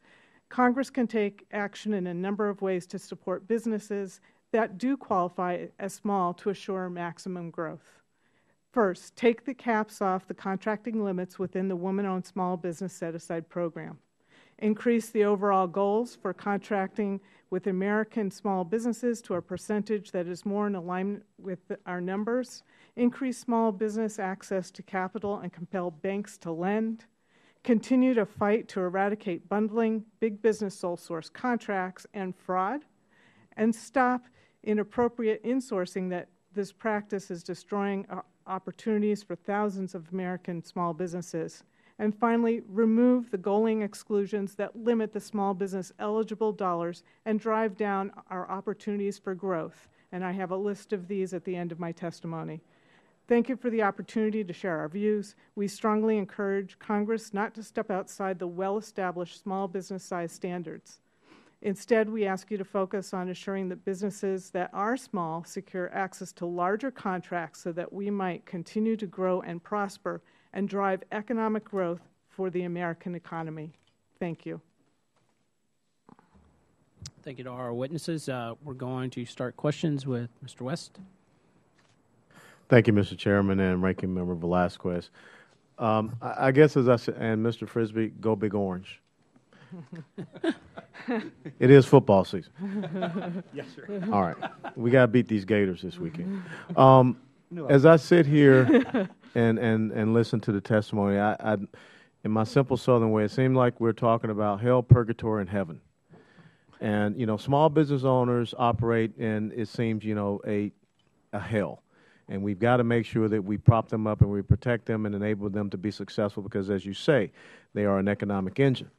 Congress can take action in a number of ways to support businesses that do qualify as small to assure maximum growth. First, take the caps off the contracting limits within the Women-Owned Small Business Set-Aside Program. Increase the overall goals for contracting with American small businesses to a percentage that is more in alignment with our numbers. Increase small business access to capital and compel banks to lend. Continue to fight to eradicate bundling, big business sole source contracts, and fraud, and stop inappropriate insourcing that this practice is destroying opportunities for thousands of American small businesses. And finally, remove the goaling exclusions that limit the small business eligible dollars and drive down our opportunities for growth. And I have a list of these at the end of my testimony. Thank you for the opportunity to share our views. We strongly encourage Congress not to step outside the well-established small business size standards. Instead, we ask you to focus on ensuring that businesses that are small secure access to larger contracts so that we might continue to grow and prosper and drive economic growth for the American economy. Thank you. Thank you to our witnesses. We're going to start questions with Mr. West. Thank you, Mr. Chairman and Ranking Member Velasquez. I guess, as I said, and Mr. Frisby, go Big Orange. It is football season. Yes, sir. All right. We got to beat these Gators this weekend. As I sit here and listen to the testimony, I, in my simple Southern way, it seemed like we're talking about hell, purgatory, and heaven. And, you know, small business owners operate in, it seems, you know, a hell. And we've got to make sure that we prop them up and we protect them and enable them to be successful because, as you say, they are an economic engine.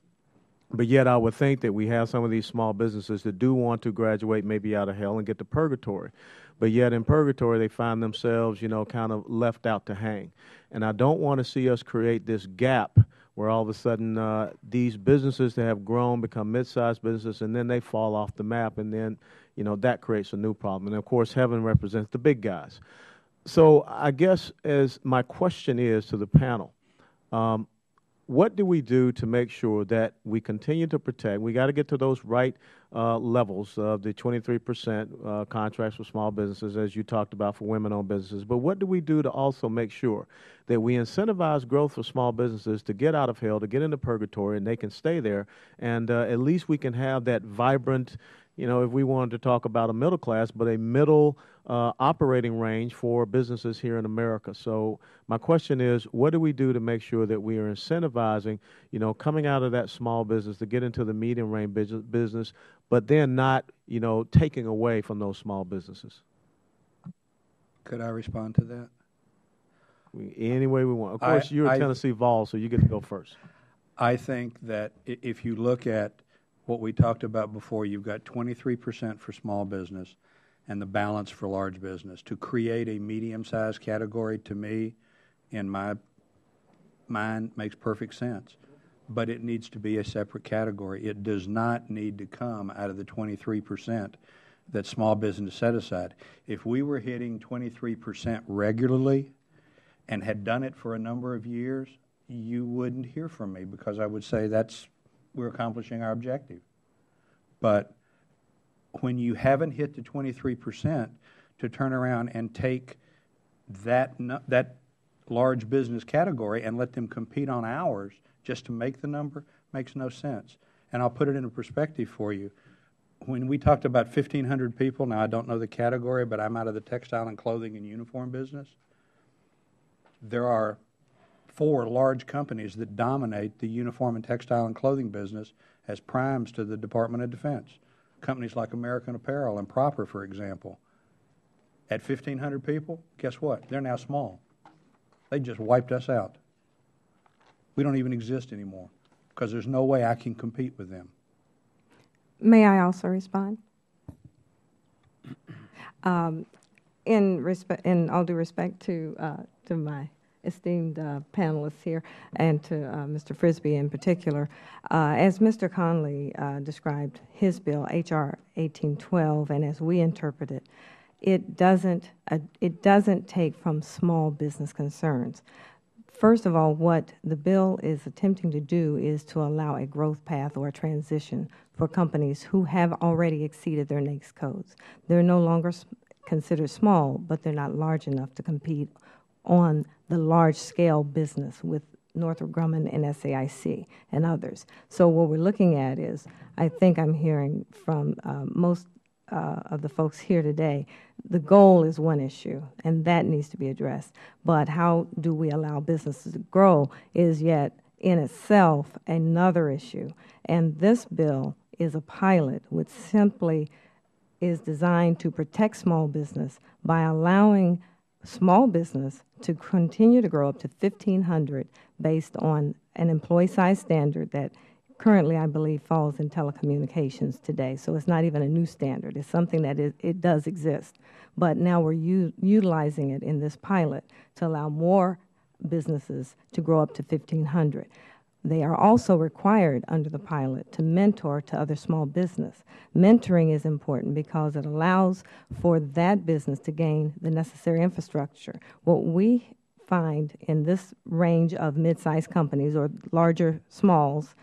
But yet I would think that we have some of these small businesses that do want to graduate maybe out of hell and get to purgatory. But yet in purgatory they find themselves, you know, kind of left out to hang. And I don't want to see us create this gap where all of a sudden these businesses that have grown become mid-sized businesses and then they fall off the map and then, you know, that creates a new problem. And, of course, heaven represents the big guys. So I guess as my question is to the panel, what do we do to make sure that we continue to protect? We got to get to those right levels of the 23% contracts for small businesses, as you talked about, for women-owned businesses. But what do we do to also make sure that we incentivize growth for small businesses to get out of hell, to get into purgatory, and they can stay there, and at least we can have that vibrant, you know, if we wanted to talk about a middle class, but a middle operating range for businesses here in America. So my question is, what do we do to make sure that we are incentivizing, you know, coming out of that small business to get into the medium range business, but then not, you know, taking away from those small businesses? Could I respond to that? Any way we want. Of course, you're a Tennessee Vol, so you get to go first. I think that if you look at what we talked about before, you've got 23% for small business and the balance for large business. To create a medium-sized category, to me, in my mind, makes perfect sense. But it needs to be a separate category. It does not need to come out of the 23% that small business set aside. If we were hitting 23% regularly and had done it for a number of years, you wouldn't hear from me because I would say we're accomplishing our objective. But when you haven't hit the 23%, to turn around and take that large business category and let them compete on ours just to make the number makes no sense. And I'll put it into perspective for you. When we talked about 1,500 people, now I don't know the category, but I'm out of the textile and clothing and uniform business. There are 4 large companies that dominate the uniform and textile and clothing business as primes to the Department of Defense. Companies like American Apparel and Proper, for example. At 1,500 people, guess what? They're now small. They just wiped us out. We don't even exist anymore because there's no way I can compete with them. May I also respond? In all due respect to my esteemed panelists here and to Mr. Frisby in particular, as Mr. Conley described his bill, H.R. 1812, and as we interpret it, it doesn't take from small business concerns. First of all, what the bill is attempting to do is to allow a growth path or a transition for companies who have already exceeded their NAICS codes. They're no longer considered small, but they're not large enough to compete on the large-scale business with Northrop Grumman and SAIC and others. So what we're looking at is, I think I'm hearing from most of the folks here today, the goal is one issue, and that needs to be addressed. But how do we allow businesses to grow is yet in itself another issue. And this bill is a pilot which simply is designed to protect small business by allowing small business to continue to grow up to 1,500 based on an employee size standard that currently, I believe, falls in telecommunications today. So it's not even a new standard. It's something that it does exist. But now we're utilizing it in this pilot to allow more businesses to grow up to 1,500. They are also required under the pilot to mentor to other small business. Mentoring is important because it allows for that business to gain the necessary infrastructure. What we find in this range of mid-sized companies or larger smalls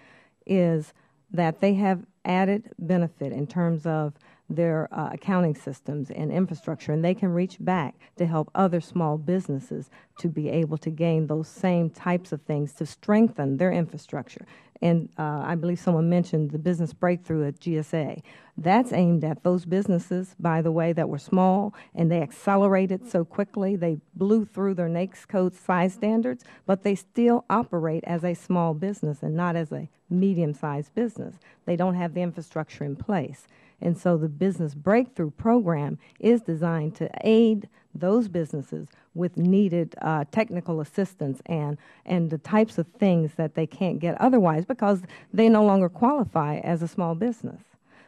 is that they have added benefit in terms of their accounting systems and infrastructure, and they can reach back to help other small businesses to be able to gain those same types of things to strengthen their infrastructure. And I believe someone mentioned the business breakthrough at GSA. That's aimed at those businesses, by the way, that were small, and they accelerated so quickly. They blew through their NAICS code size standards, but they still operate as a small business and not as a medium-sized business. They don't have the infrastructure in place. And so the Business Breakthrough Program is designed to aid those businesses with needed technical assistance and the types of things that they can't get otherwise because they no longer qualify as a small business.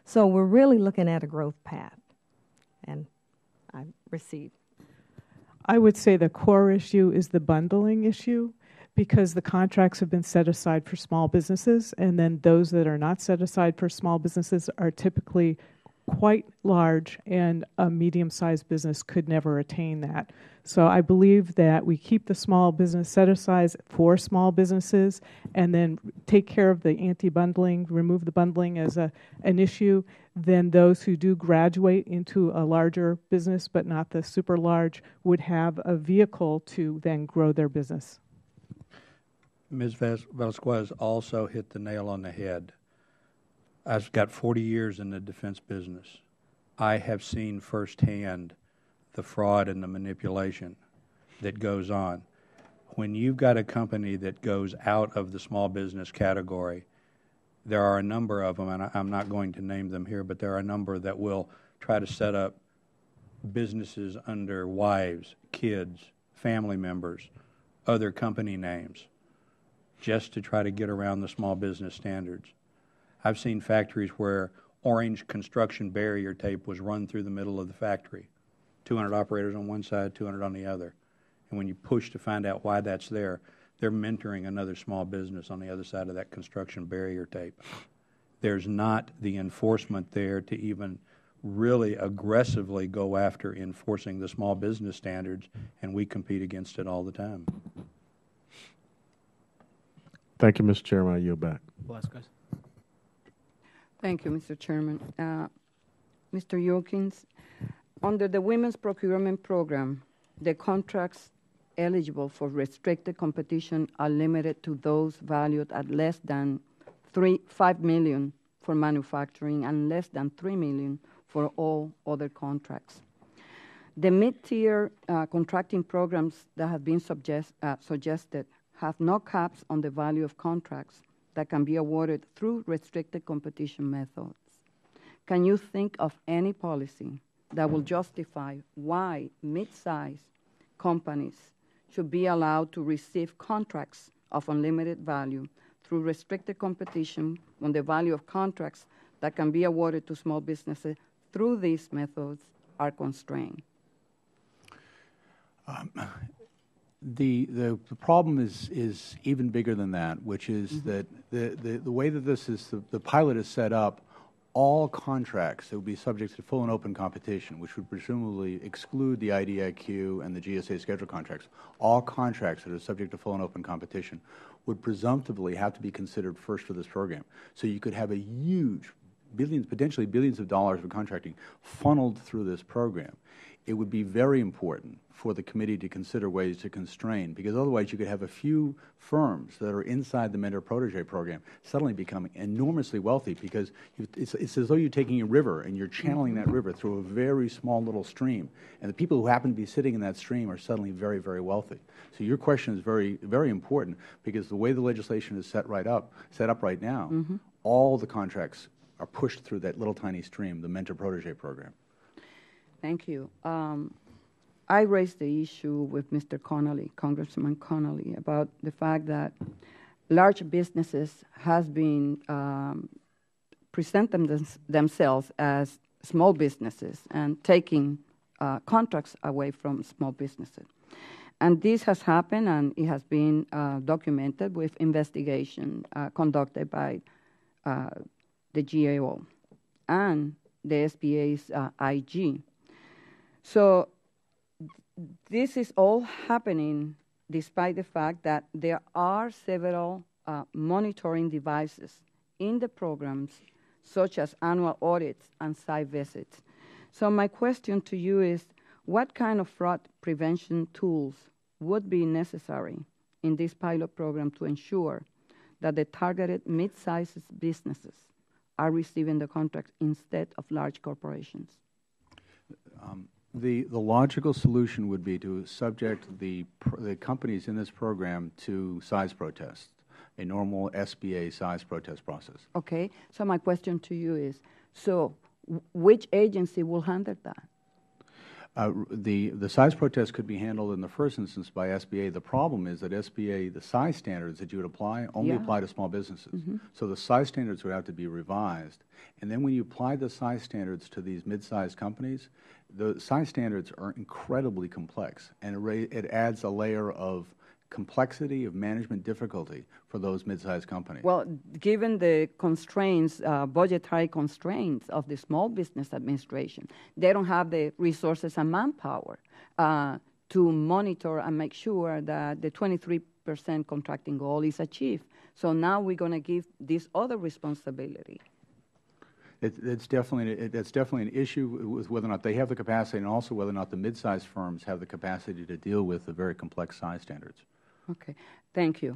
So we're really looking at a growth path. And I recede. I would say the core issue is the bundling issue, because the contracts have been set aside for small businesses, and then those that are not set aside for small businesses are typically quite large, and a medium-sized business could never attain that. So I believe that we keep the small business set aside for small businesses and then take care of the anti-bundling, remove the bundling as an issue. Then those who do graduate into a larger business but not the super large would have a vehicle to then grow their business. Ms. Velasquez also hit the nail on the head. I've got 40 years in the defense business. I have seen firsthand the fraud and the manipulation that goes on. When you've got a company that goes out of the small business category, there are a number of them, and I'm not going to name them here, but there are a number that will try to set up businesses under wives, kids, family members, other company names, just to try to get around the small business standards. I've seen factories where orange construction barrier tape was run through the middle of the factory, 200 operators on one side, 200 on the other. And when you push to find out why that's there, they're mentoring another small business on the other side of that construction barrier tape. There's not the enforcement there to even really aggressively go after enforcing the small business standards, and we compete against it all the time. Thank you, Mr. Chairman. I yield back. Velasquez. Thank you, Mr. Chairman. Mr. Youcan, under the Women's Procurement Program, the contracts eligible for restricted competition are limited to those valued at less than $5 million for manufacturing and less than $3 million for all other contracts. The mid-tier contracting programs that have been suggested have no caps on the value of contracts that can be awarded through restricted competition methods. Can you think of any policy that will justify why mid-sized companies should be allowed to receive contracts of unlimited value through restricted competition when the value of contracts that can be awarded to small businesses through these methods are constrained? The problem is even bigger than that, which is that the way that this is, the pilot is set up, all contracts that would be subject to full and open competition, which would presumably exclude the IDIQ and the GSA schedule contracts, all contracts that are subject to full and open competition would presumptively have to be considered first for this program. So you could have a huge, potentially billions of dollars of contracting funneled through this program. It would be very important for the committee to consider ways to constrain, because otherwise you could have a few firms that are inside the mentor-protege program suddenly becoming enormously wealthy, because it's as though you're taking a river and you're channeling that river through a very small little stream, and the people who happen to be sitting in that stream are suddenly very, very wealthy. So your question is very, very important, because the way the legislation is set up right now, all the contracts are pushed through that little tiny stream, the mentor-protege program. Thank you. I raised the issue with Mr. Connolly, Congressman Connolly, about the fact that large businesses has been present themselves as small businesses and taking contracts away from small businesses. And this has happened, and it has been documented with investigation conducted by the GAO and the SBA's IG. So this is all happening despite the fact that there are several monitoring devices in the programs, such as annual audits and site visits. So my question to you is, what kind of fraud prevention tools would be necessary in this pilot program to ensure that the targeted mid-sized businesses are receiving the contracts instead of large corporations? The logical solution would be to subject the companies in this program to size protests, a normal SBA size protest process. Okay, so my question to you is, so which agency will handle that? The size protest could be handled in the first instance by SBA. The problem is that SBA, the size standards that you would apply only apply to small businesses. So the size standards would have to be revised. And then when you apply the size standards to these mid-sized companies, the size standards are incredibly complex, and it adds a layer of complexity, of management difficulty for those mid-sized companies. Well, given the constraints, budgetary constraints of the Small Business Administration, they don't have the resources and manpower to monitor and make sure that the 23% contracting goal is achieved. So now we're going to give this other responsibility. It's definitely an issue with whether or not they have the capacity, and also whether or not the mid-sized firms have the capacity to deal with the very complex size standards. Okay, thank you.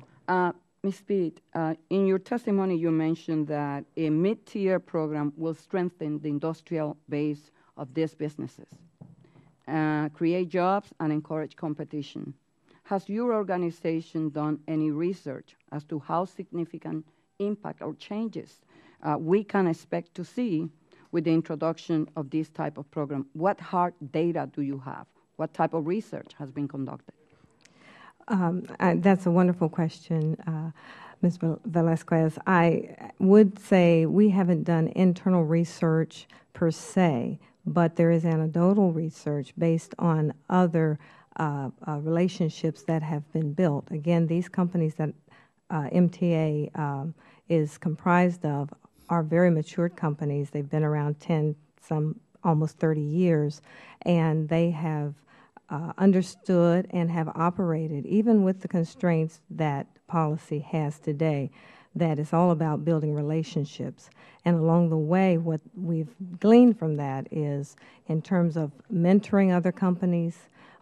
Ms. Speed, in your testimony you mentioned that a mid-tier program will strengthen the industrial base of these businesses, create jobs, and encourage competition. Has your organization done any research as to how significant impact or changes we can expect to see with the introduction of this type of program? What hard data do you have? What type of research has been conducted? That's a wonderful question, Ms. Velasquez. I would say we haven't done internal research per se, but there is anecdotal research based on other relationships that have been built. Again, these companies that MTA is comprised of are very matured companies. They've been around 10, some almost 30 years, and they have understood and have operated, even with the constraints that policy has today, that it's all about building relationships. And along the way, what we've gleaned from that is, in terms of mentoring other companies,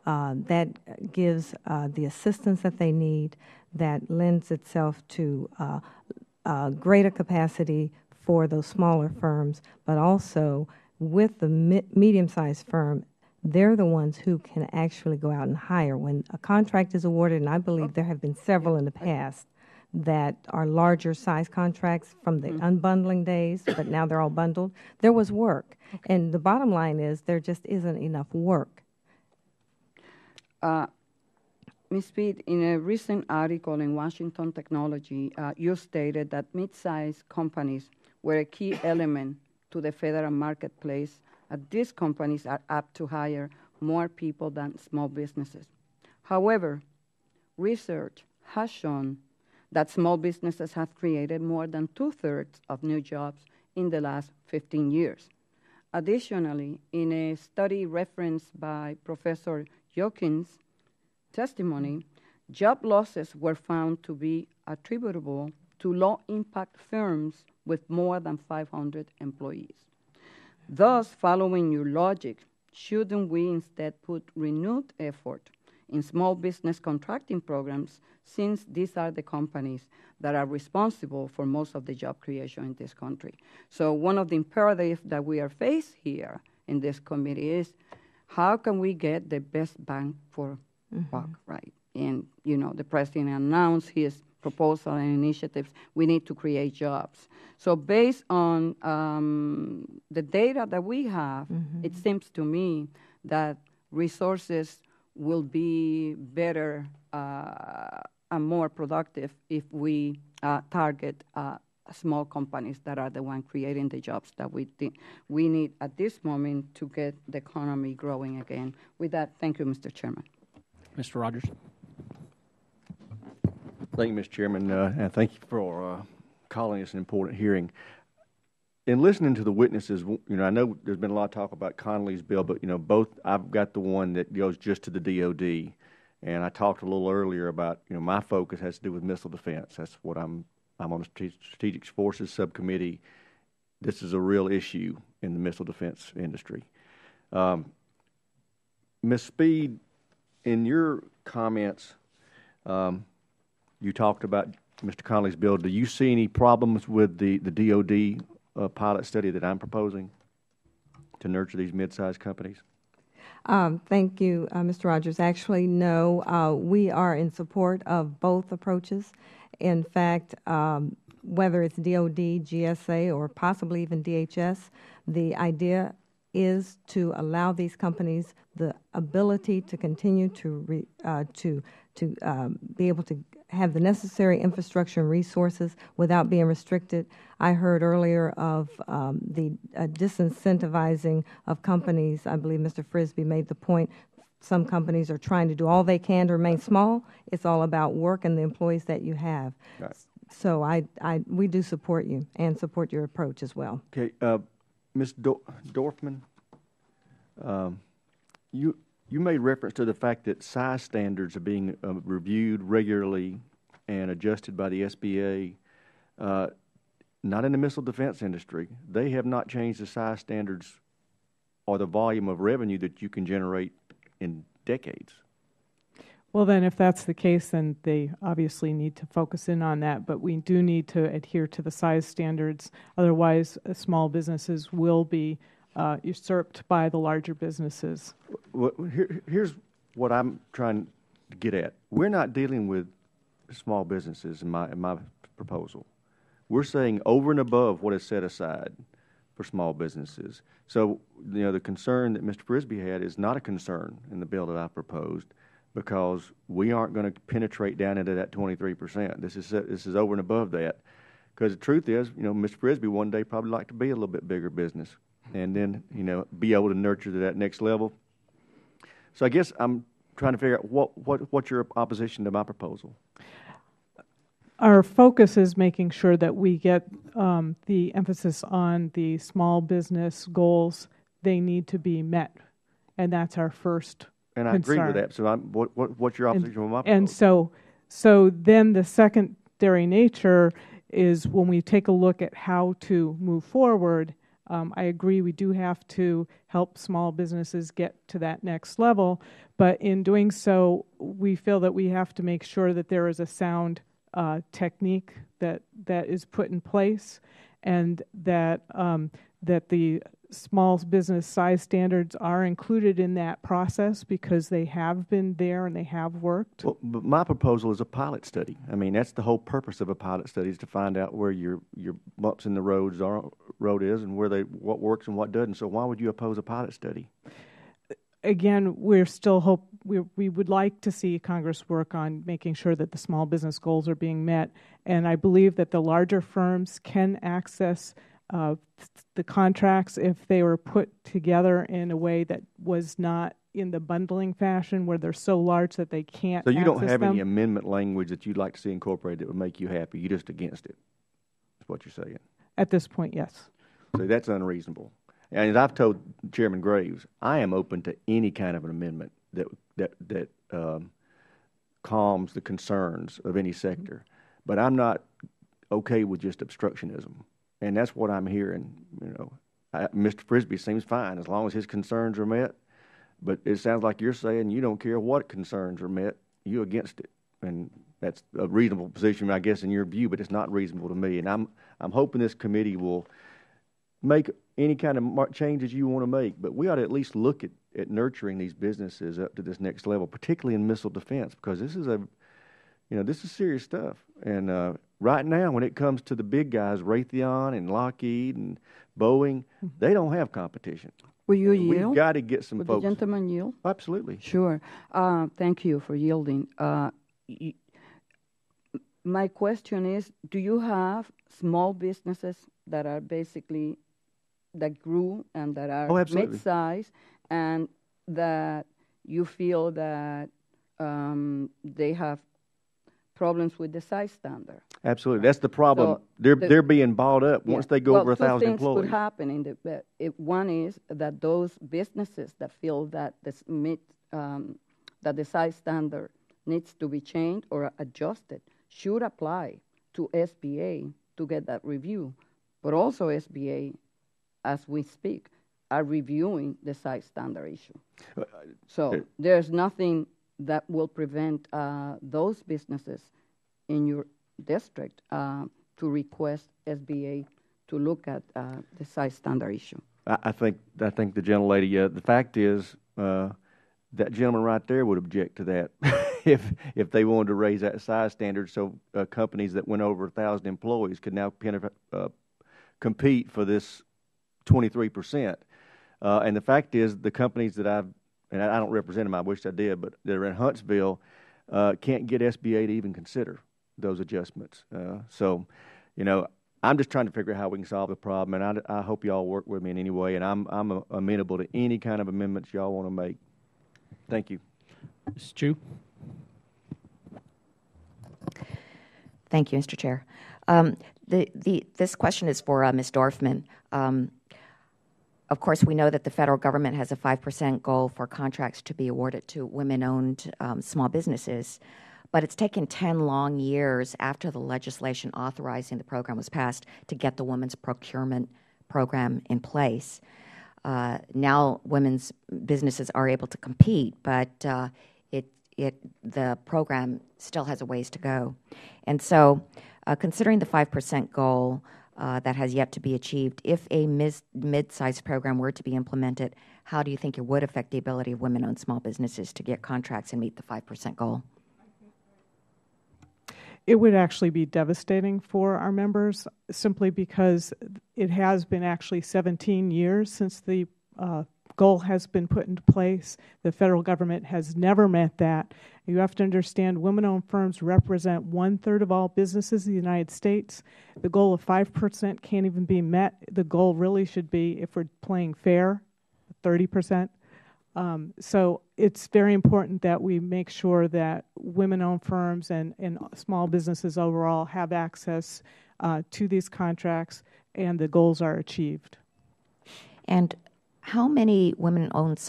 that gives the assistance that they need, that lends itself to greater capacity for those smaller firms, but also with the medium-sized firm, they're the ones who can actually go out and hire. When a contract is awarded, and I believe there have been several in the past that are larger size contracts from the unbundling days, but now they're all bundled, there was work. And the bottom line is there just isn't enough work. Ms. Speed, in a recent article in Washington Technology, you stated that mid-sized companies were a key element to the federal marketplace. These companies are apt to hire more people than small businesses. However, research has shown that small businesses have created more than 2/3 of new jobs in the last 15 years. Additionally, in a study referenced by Professor Youcan's testimony, job losses were found to be attributable to low-impact firms with more than 500 employees. Thus, following your logic, shouldn't we instead put renewed effort in small business contracting programs, since these are the companies that are responsible for most of the job creation in this country? So one of the imperatives that we are faced here in this committee is, how can we get the best bang for buck, right? And, you know, the President announced his proposal and initiatives. We need to create jobs. So based on the data that we have, it seems to me that resources will be better and more productive if we target small companies that are the ones creating the jobs that we think we need at this moment to get the economy growing again. With that, thank you, Mr. Chairman. Mr. Rogers. Thank you, Mr. Chairman, and thank you for calling this an important hearing. In listening to the witnesses, I know there's been a lot of talk about Connolly's bill, but I've got the one that goes just to the DOD, and I talked a little earlier about my focus has to do with missile defense. That's what I'm on the Strategic Forces Subcommittee. This is a real issue in the missile defense industry. Ms. Speed, in your comments, you talked about Mr. Connolly's bill. Do you see any problems with the DOD pilot study that I'm proposing to nurture these mid-sized companies? Thank you, Mr. Rogers. Actually, no. We are in support of both approaches. In fact, whether it's DOD, GSA, or possibly even DHS, the idea is to allow these companies the ability to continue to be able to have the necessary infrastructure and resources without being restricted. I heard earlier of the disincentivizing of companies. I believe Mr. Frisby made the point. Some companies are trying to do all they can to remain small. It's all about work and the employees that you have. Right. So we do support you and support your approach as well. Okay. Ms. Dorfman, you made reference to the fact that size standards are being reviewed regularly and adjusted by the SBA. Not in the missile defense industry. They have not changed the size standards or the volume of revenue that you can generate in decades. Well, then, if that's the case, then they obviously need to focus in on that. But we do need to adhere to the size standards. Otherwise, small businesses will be usurped by the larger businesses. Well, here's what I'm trying to get at. We're not dealing with small businesses in my proposal. We're saying over and above what is set aside for small businesses. So, the concern that Mr. Frisby had is not a concern in the bill that I proposed, because we aren't going to penetrate down into that 23%. This is over and above that. Because the truth is, Mr. Frisby one day probably like to be a little bit bigger business, and then be able to nurture to that next level. So I guess I'm trying to figure out what's your opposition to my proposal. Our focus is making sure that we get the emphasis on the small business goals. They need to be met, and that's our first and I concern. agree with that. So what's your opposition with my proposal? And so then the secondary nature is when we take a look at how to move forward. I agree we do have to help small businesses get to that next level, but in doing so, we feel that we have to make sure that there is a sound technique that is put in place, and that the small business size standards are included in that process because they have been there and they have worked. Well, but my proposal is a pilot study. I mean, that's the whole purpose of a pilot study, is to find out where your bumps in the road is and what works and what doesn't. So why would you oppose a pilot study? Again, we would like to see Congress work on making sure that the small business goals are being met, and I believe that the larger firms can access the contracts if they were put together in a way that was not in the bundling fashion where they're so large that they can't access them. So you don't have any amendment language that you'd like to see incorporated that would make you happy. You're just against it. That's what you're saying. At this point, yes. So that's unreasonable. And as I've told Chairman Graves, I am open to any kind of an amendment that calms the concerns of any sector. But I'm not okay with just obstructionism. And that's what I'm hearing. Mr. Frisby seems fine as long as his concerns are met. But it sounds like you're saying you don't care what concerns are met, you're against it. And that's a reasonable position, I guess, in your view, but it's not reasonable to me. And I'm hoping this committee will make any kind of changes you want to make. But we ought to at least look at nurturing these businesses up to this next level, particularly in missile defense, because this is serious stuff. And right now, when it comes to the big guys, Raytheon and Lockheed and Boeing, they don't have competition. Will you yield? We've got to get some Would folks. the gentleman yield? Absolutely. Sure. Thank you for yielding. My question is, do you have small businesses that are basically, that grew and that are mid-size, and that you feel that they have problems with the size standard. Absolutely. That's the problem. So They're being bought up once they go over 1,000 employees. Two things could happen. One is that those businesses that feel that that the size standard needs to be changed or adjusted should apply to SBA to get that review. But also SBA, as we speak, are reviewing the size standard issue. So there's nothing that will prevent those businesses in your district to request SBA to look at the size standard issue. I think the gentlelady, the fact is that gentleman right there would object to that if they wanted to raise that size standard so companies that went over 1,000 employees could now compete for this 23%. And the fact is the companies that and I don't represent them, I wish I did, but that are in Huntsville can't get SBA to even consider those adjustments. So, I'm just trying to figure out how we can solve the problem, and I hope y'all work with me in any way, and I'm amenable to any kind of amendments y'all want to make. Thank you. Ms. Chu. Thank you, Mr. Chair. This question is for Ms. Dorfman. Of course, we know that the federal government has a 5% goal for contracts to be awarded to women-owned small businesses, but it's taken 10 long years after the legislation authorizing the program was passed to get the women's procurement program in place. Now women's businesses are able to compete, but the program still has a ways to go. And so considering the 5% goal that has yet to be achieved, if a mid-sized program were to be implemented, how do you think it would affect the ability of women-owned small businesses to get contracts and meet the 5% goal? It would actually be devastating for our members simply because it has been actually 17 years since the goal has been put into place. The federal government has never met that. You have to understand women-owned firms represent 1/3 of all businesses in the United States. The goal of 5% can't even be met. The goal really should be, if we're playing fair, 30%. So it's very important that we make sure that women-owned firms and small businesses overall have access to these contracts and the goals are achieved. And how many women-owned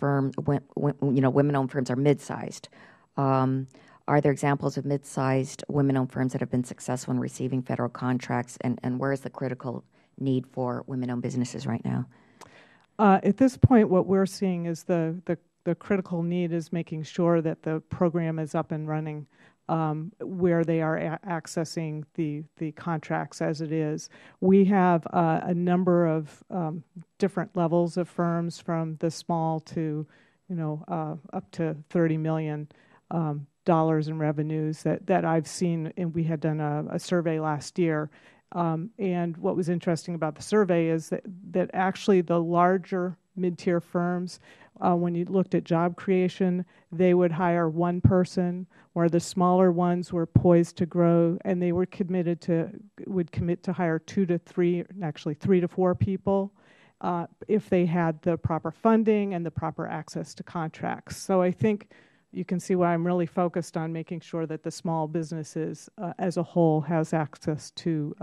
women-owned firms are mid-sized? Are there examples of mid-sized women-owned firms that have been successful in receiving federal contracts, and where is the critical need for women-owned businesses right now? At this point, what we're seeing is the critical need is making sure that the program is up and running where they are accessing the contracts as it is. We have a number of different levels of firms, from the small to up to $30 million in revenues that I've seen, and we had done a survey last year. And what was interesting about the survey is that actually the larger mid-tier firms, when you looked at job creation, they would hire one person, where the smaller ones were poised to grow, and they would commit to hire 2 to 3, actually 3 to 4 people, if they had the proper funding and the proper access to contracts. So I think you can see why I'm really focused on making sure that the small businesses as a whole has access to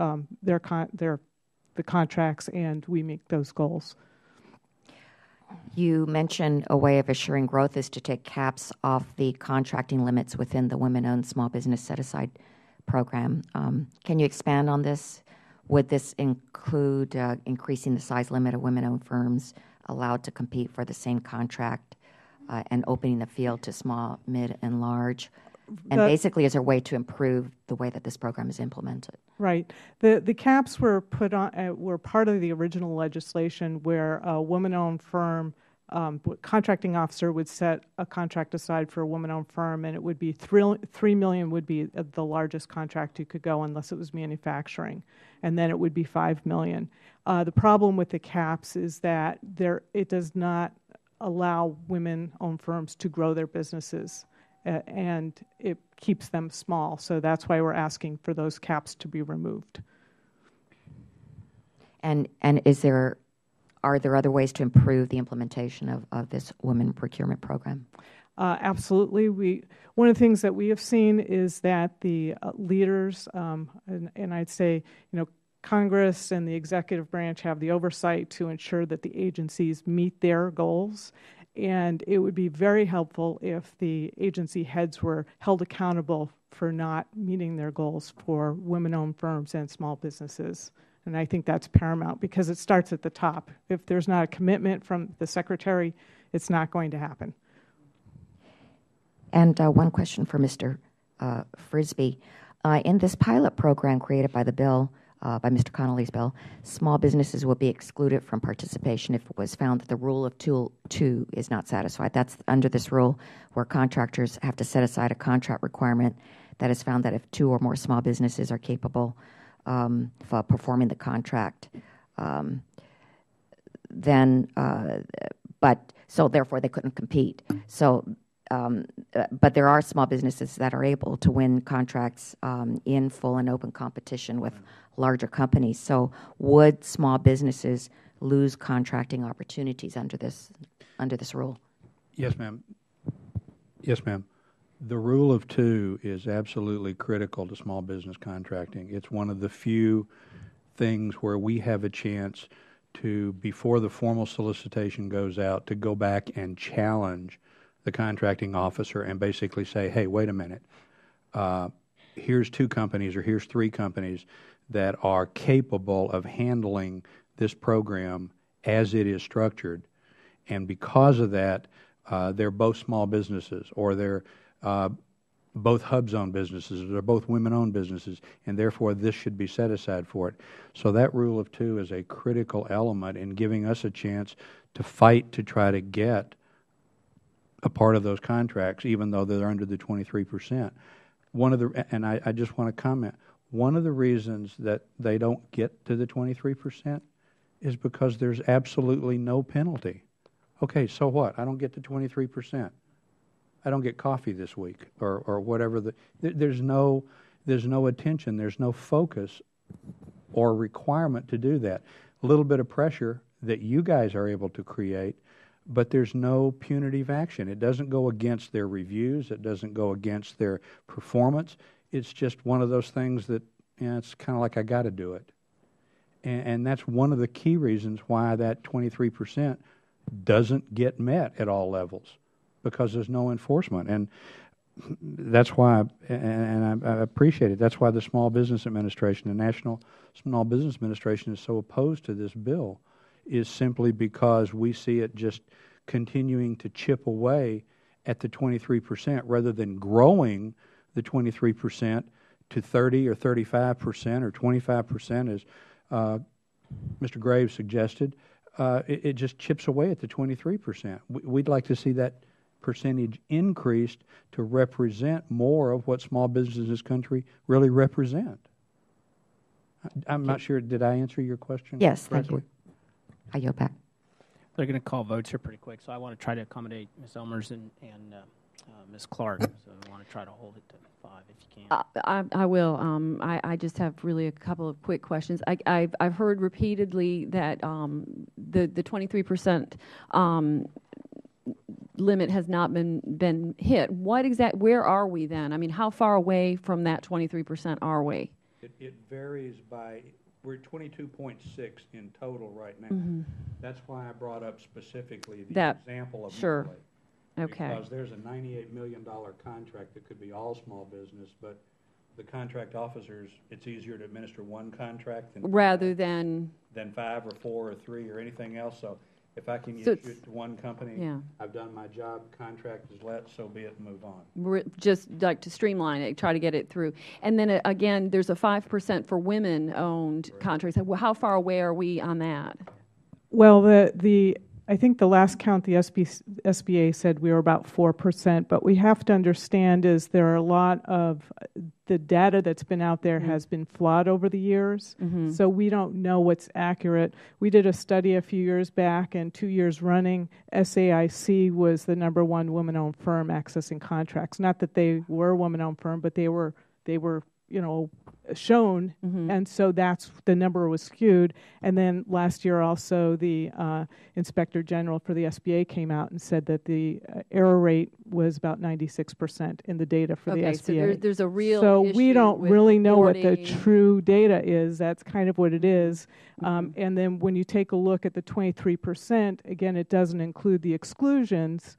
the contracts, and we meet those goals. You mentioned a way of assuring growth is to take caps off the contracting limits within the women-owned small business set-aside program. Can you expand on this? Would this include increasing the size limit of women-owned firms allowed to compete for the same contract and opening the field to small, mid, and large? And basically, is there a way to improve the way that this program is implemented? Right. The caps were put on were part of the original legislation, where a woman-owned firm contracting officer would set a contract aside for a woman-owned firm, and it would be $3 million would be the largest contract you could go, unless it was manufacturing, and then it would be $5 million. The problem with the caps is that it does not allow women-owned firms to grow their businesses, and it keeps them small. So that's why we're asking for those caps to be removed. And are there other ways to improve the implementation of this women procurement program? Absolutely. One of the things that we have seen is that the leaders, and I'd say, Congress and the executive branch have the oversight to ensure that the agencies meet their goals. And it would be very helpful if the agency heads were held accountable for not meeting their goals for women-owned firms and small businesses. And I think that's paramount because it starts at the top. If there's not a commitment from the Secretary, it's not going to happen. And one question for Mr. Frisby. In this pilot program created by the bill, by Mr. Connolly's bill, small businesses will be excluded from participation if it was found that the rule of two is not satisfied. That's under this rule where contractors have to set aside a contract requirement that is found that if 2 or more small businesses are capable of performing the contract, so therefore they couldn't compete. So, but there are small businesses that are able to win contracts in full and open competition with larger companies. So would small businesses lose contracting opportunities under this rule? Yes, ma'am. Yes, ma'am. The rule of 2 is absolutely critical to small business contracting. It's one of the few things where we have a chance to, before the formal solicitation goes out, to go back and challenge the contracting officer and basically say, hey, wait a minute, here's 2 companies or here's 3 companies that are capable of handling this program as it is structured, and because of that, they're both small businesses, or they're both hub-zone businesses, or they're both women-owned businesses, and therefore this should be set aside for it. So that rule of 2 is a critical element in giving us a chance to fight to try to get a part of those contracts, even though they're under the 23%. And I just want to comment, one of the reasons that they don't get to the 23% is because there's absolutely no penalty. Okay, so what? I don't get to 23%. I don't get coffee this week, or whatever. There's no attention, there's no focus or requirement to do that. A little bit of pressure that you guys are able to create, but there's no punitive action. It doesn't go against their reviews. It doesn't go against their performance. It's just one of those things that, it's kind of like I got to do it. And that's one of the key reasons why that 23% doesn't get met at all levels, because there's no enforcement. And that's why, and I appreciate it, that's why the Small Business Administration, the National Small Business Administration, is so opposed to this bill, is simply because we see it just continuing to chip away at the 23% rather than growing the 23% to 30 or 35% or 25%, as Mr. Graves suggested. It just chips away at the 23%. We'd like to see that percentage increased to represent more of what small businesses in this country really represent. I'm not sure, did I answer your question Yes, correctly? thank you. I yield back. They're going to call votes here pretty quick, so I want to try to accommodate Ms. Elmers and Ms. Clark. So I want to try to hold it to 5 if you can. I will. I just have really a couple of quick questions. I've heard repeatedly that the 23% limit has not been hit. Where are we then? I mean, how far away from that 23% are we? It varies by. We're 22.6 in total right now. Mm-hmm. That's why I brought up specifically the that, example of sure. Monterey. Okay. Because there's a $98 million contract that could be all small business, but the contract officers, it's easier to administer one contract than rather than 5 or 4 or 3 or anything else. So if I can issue it to one company, yeah. I've done my job, contract is let, so be it, move on. Just like to streamline it, try to get it through. And then again, there's a 5% for women-owned contracts. How far away are we on that? Well, I think the last count, the SBA said we were about 4%, but we have to understand is there are a lot of the data that's been out there has been flawed over the years, so we don't know what's accurate. We did a study a few years back, and 2 years running, SAIC was the #1 woman-owned firm accessing contracts. Not that they were a woman-owned firm, but they were shown, and so that's the number was skewed. And then last year also the Inspector General for the SBA came out and said that the error rate was about 96% in the data for the SBA. So there's a real So issue we don't with really know what the reporting. true data is. That's kind of what it is. And then when you take a look at the 23%, again, it doesn't include the exclusions,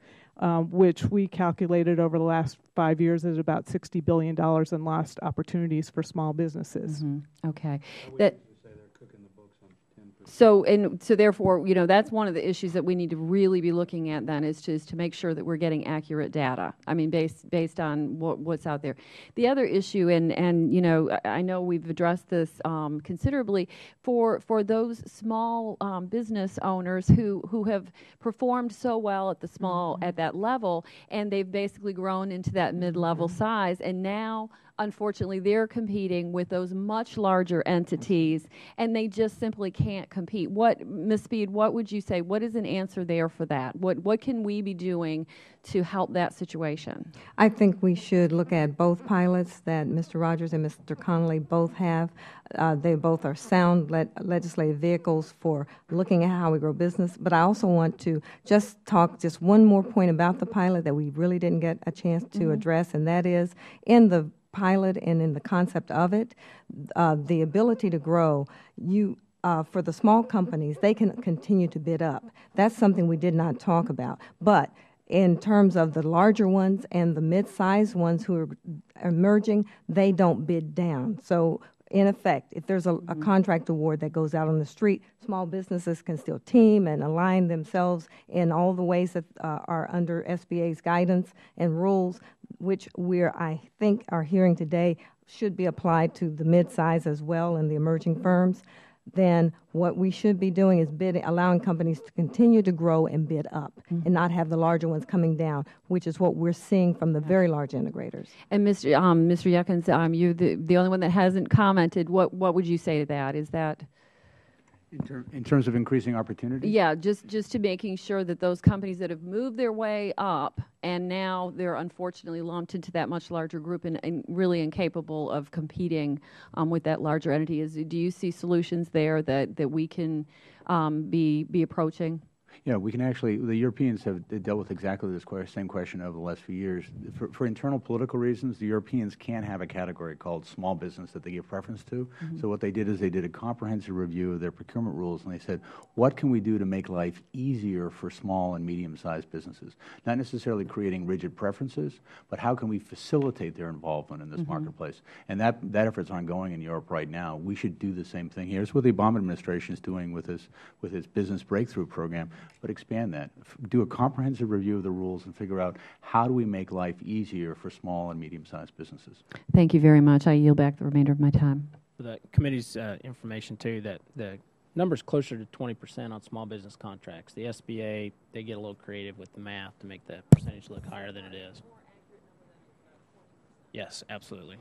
which we calculated over the last 5 years as about $60 billion in lost opportunities for small businesses. Okay. So therefore, that's one of the issues that we need to really be looking at then is to make sure that we're getting accurate data. I mean, based on what's out there. The other issue, and I know we've addressed this considerably for those small business owners who have performed so well at the small at that level, and they've basically grown into that mid-level size, and now, unfortunately, they're competing with those much larger entities, and they just simply can't compete. Ms. Speed, what would you say? What is an answer there for that? What can we be doing to help that situation? I think we should look at both pilots that Mr. Rogers and Mr. Connolly both have. They both are sound legislative vehicles for looking at how we grow business. But I also want to just talk just one more point about the pilot that we really didn't get a chance to address, and that is in the pilot and in the concept of it, the ability to grow, for the small companies, they can continue to bid up. That's something we did not talk about. But in terms of the larger ones and the mid-sized ones who are emerging, they don't bid down. So in effect, if there's a contract award that goes out on the street, small businesses can still team and align themselves in all the ways that are under SBA's guidance and rules, which I think are hearing today should be applied to the mid-size as well and the emerging firms. Then what we should be doing is allowing companies to continue to grow and bid up and not have the larger ones coming down, which is what we're seeing from the very large integrators. And Mr. Youcan, you're the only one that hasn't commented. What would you say to that? Is that in terms of increasing opportunity? Yeah, just to making sure that those companies that have moved their way up and now they're unfortunately lumped into that much larger group and really incapable of competing with that larger entity. Do you see solutions there that we can be approaching? Yeah, we can actually, the Europeans have dealt with exactly this same question over the last few years. For internal political reasons, the Europeans can't have a category called small business that they give preference to. So what they did is they did a comprehensive review of their procurement rules, and they said, what can we do to make life easier for small and medium-sized businesses? Not necessarily creating rigid preferences, but how can we facilitate their involvement in this marketplace? And that effort's ongoing in Europe right now. We should do the same thing here. It's what the Obama administration is doing with its Business Breakthrough Program. But expand that. Do a comprehensive review of the rules and figure out how do we make life easier for small and medium-sized businesses. Thank you very much. I yield back the remainder of my time. For the committee's information, too, that the number's closer to 20% on small business contracts. The SBA, they get a little creative with the math to make the percentage look higher than it is. Yes, absolutely.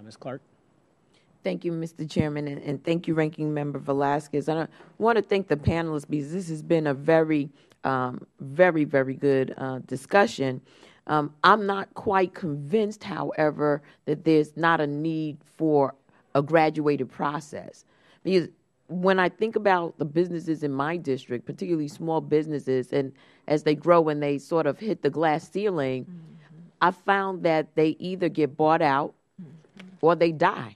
Ms. Clark? Thank you, Mr. Chairman, and thank you, Ranking Member Velasquez. And I want to thank the panelists because this has been a very, very good discussion. I'm not quite convinced, however, that there's not a need for a graduated process. Because when I think about the businesses in my district, particularly small businesses, and as they grow and they sort of hit the glass ceiling, I found that they either get bought out or they die.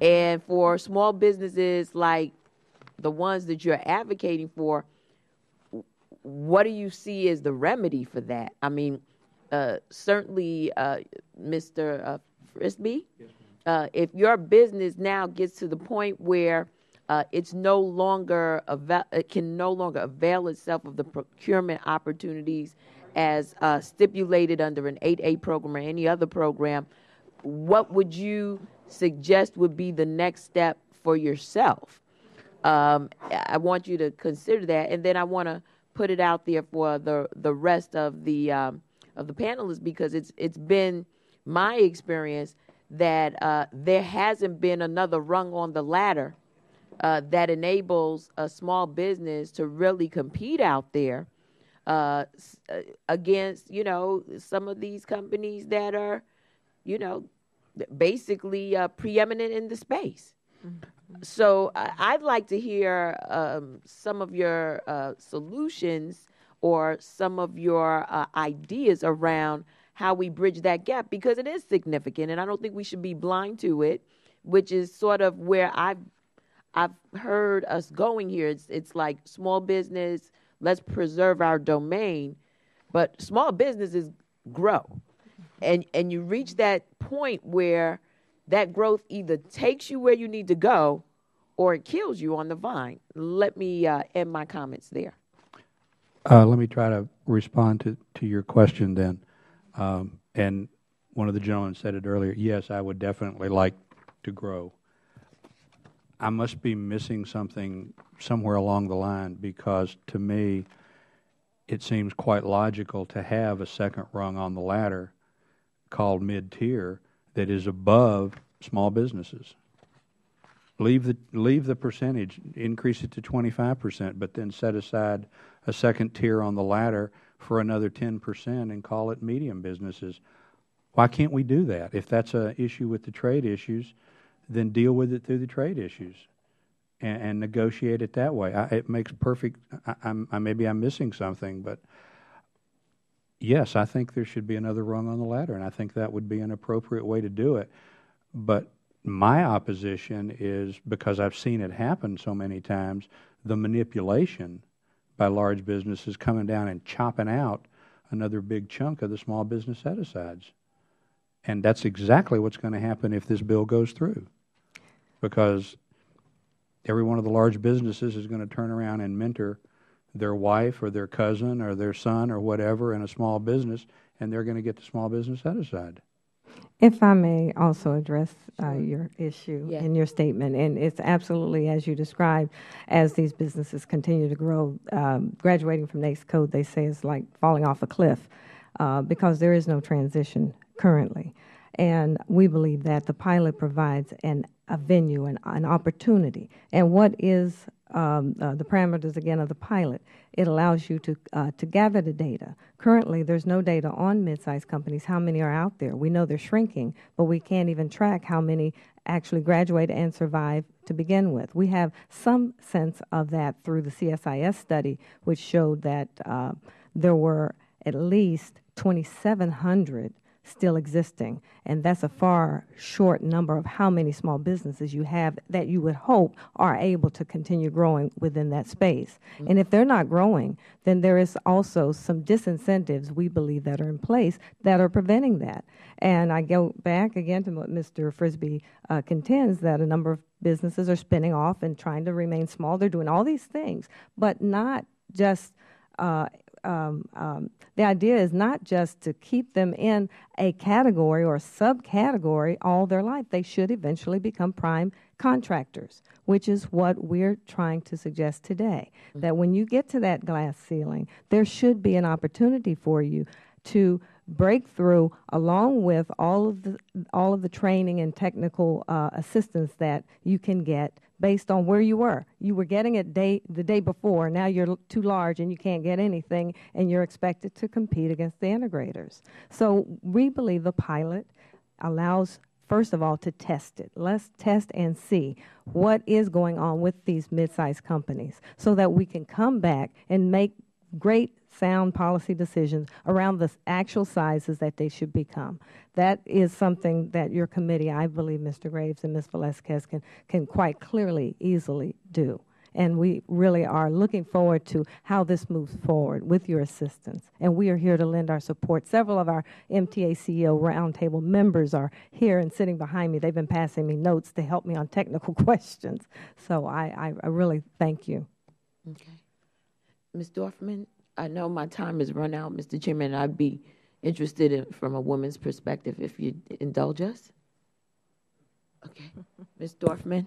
And for small businesses like the ones that you're advocating for, what do you see as the remedy for that? I mean, certainly, Mr. Frisby, if your business now gets to the point where it can no longer avail itself of the procurement opportunities as stipulated under an 8A program or any other program, what would you suggest would be the next step for yourself? I want you to consider that, and then I want to put it out there for the rest of the panelists, because it's been my experience that there hasn't been another rung on the ladder that enables a small business to really compete out there against some of these companies that are basically preeminent in the space. So I'd like to hear some of your solutions or some of your ideas around how we bridge that gap, because it is significant, and I don't think we should be blind to it, which is sort of where I've heard us going here. It's like small business, let's preserve our domain, but small businesses grow. And you reach that point where that growth either takes you where you need to go or it kills you on the vine. Let me end my comments there. Let me try to respond to your question then. And one of the gentlemen said it earlier, yes, I would definitely like to grow. I must be missing something somewhere along the line, because to me it seems quite logical to have a second rung on the ladder called mid-tier that is above small businesses. Leave the percentage, increase it to 25%, but then set aside a second tier on the ladder for another 10% and call it medium businesses. Why can't we do that? If that's an issue with the trade issues, then deal with it through the trade issues and negotiate it that way. It makes perfect, maybe I'm missing something, but yes, I think there should be another rung on the ladder, and I think that would be an appropriate way to do it. But my opposition is, because I've seen it happen so many times, the manipulation by large businesses coming down and chopping out another big chunk of the small business set-asides. And that's exactly what's going to happen if this bill goes through, because every one of the large businesses is going to turn around and mentor their wife or their cousin or their son or whatever in a small business, and they're going to get the small business set-aside. If I may also address your issue in your statement, and it's absolutely as you described, as these businesses continue to grow, graduating from NAICS code, they say, is like falling off a cliff, because there is no transition currently. And we believe that the pilot provides a venue, an opportunity. And what is the parameters, again, of the pilot? It allows you to gather the data. Currently, there's no data on mid-sized companies, how many are out there. We know they're shrinking, but we can't even track how many actually graduate and survive to begin with. We have some sense of that through the CSIS study, which showed that there were at least 2,700 still existing, and that's a far short number of how many small businesses you have that you would hope are able to continue growing within that space. And if they're not growing, then there is also some disincentives, we believe, that are in place that are preventing that. And I go back again to what Mr. Frisby contends, that a number of businesses are spinning off and trying to remain small. They're doing all these things, but not just the idea is not just to keep them in a category or a subcategory all their life. They should eventually become prime contractors, which is what we're trying to suggest today, that when you get to that glass ceiling, there should be an opportunity for you to break through, along with all of the training and technical assistance that you can get based on where you were. You were getting it the day before. Now you're too large and you can't get anything, and you're expected to compete against the integrators. So we believe the pilot allows, first of all, to test it. Let's test and see what is going on with these mid-sized companies so that we can come back and make great sound policy decisions around the actual sizes that they should become. That is something that your committee, I believe, Mr. Graves and Ms. Velasquez, can quite clearly, easily do. And we really are looking forward to how this moves forward with your assistance. And we are here to lend our support. Several of our MTA CEO roundtable members are here and sitting behind me. They've been passing me notes to help me on technical questions. So I really thank you. Okay. Ms. Dorfman, I know my time has run out, Mr. Chairman. I'd be interested in, from a woman's perspective, if you'd indulge us. Okay. Ms. Dorfman,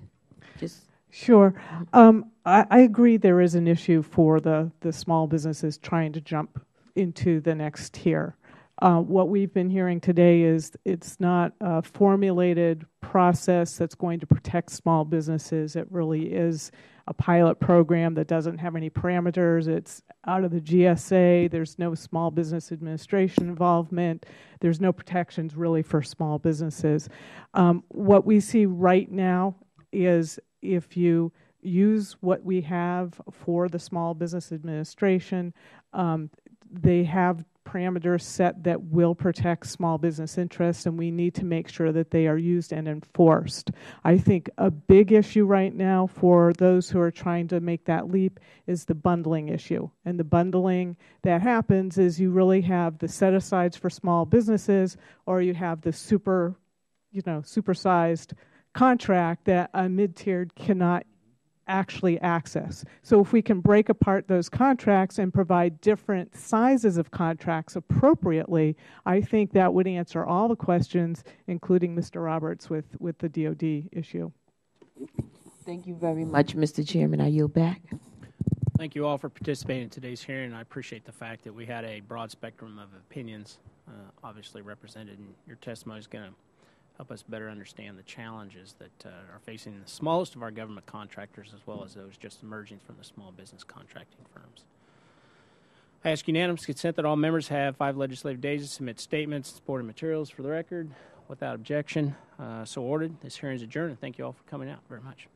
just... Sure. I agree there is an issue for the small businesses trying to jump into the next tier. What we've been hearing today is it's not a formulated process that's going to protect small businesses. It really is a pilot program that doesn't have any parameters. It's out of the GSA. There's no small business administration involvement. There's no protections really for small businesses. What we see right now is if you use what we have for the Small Business Administration, they have parameters set that will protect small business interests, and we need to make sure that they are used and enforced. I think a big issue right now for those who are trying to make that leap is the bundling issue. And the bundling that happens is you really have the set-asides for small businesses, or you have the supersized contract that a mid-tiered cannot actually access. So if we can break apart those contracts and provide different sizes of contracts appropriately, I think that would answer all the questions, including Mr. Roberts with the DOD issue. Thank you very much, Mr. Chairman. I yield back. Thank you all for participating in today's hearing. I appreciate the fact that we had a broad spectrum of opinions obviously represented, and your testimony is going to help us better understand the challenges that are facing the smallest of our government contractors, as well as those just emerging from the small business contracting firms. I ask unanimous consent that all members have 5 legislative days to submit statements and supporting materials for the record. Without objection, so ordered. This hearing is adjourned, and thank you all for coming out very much.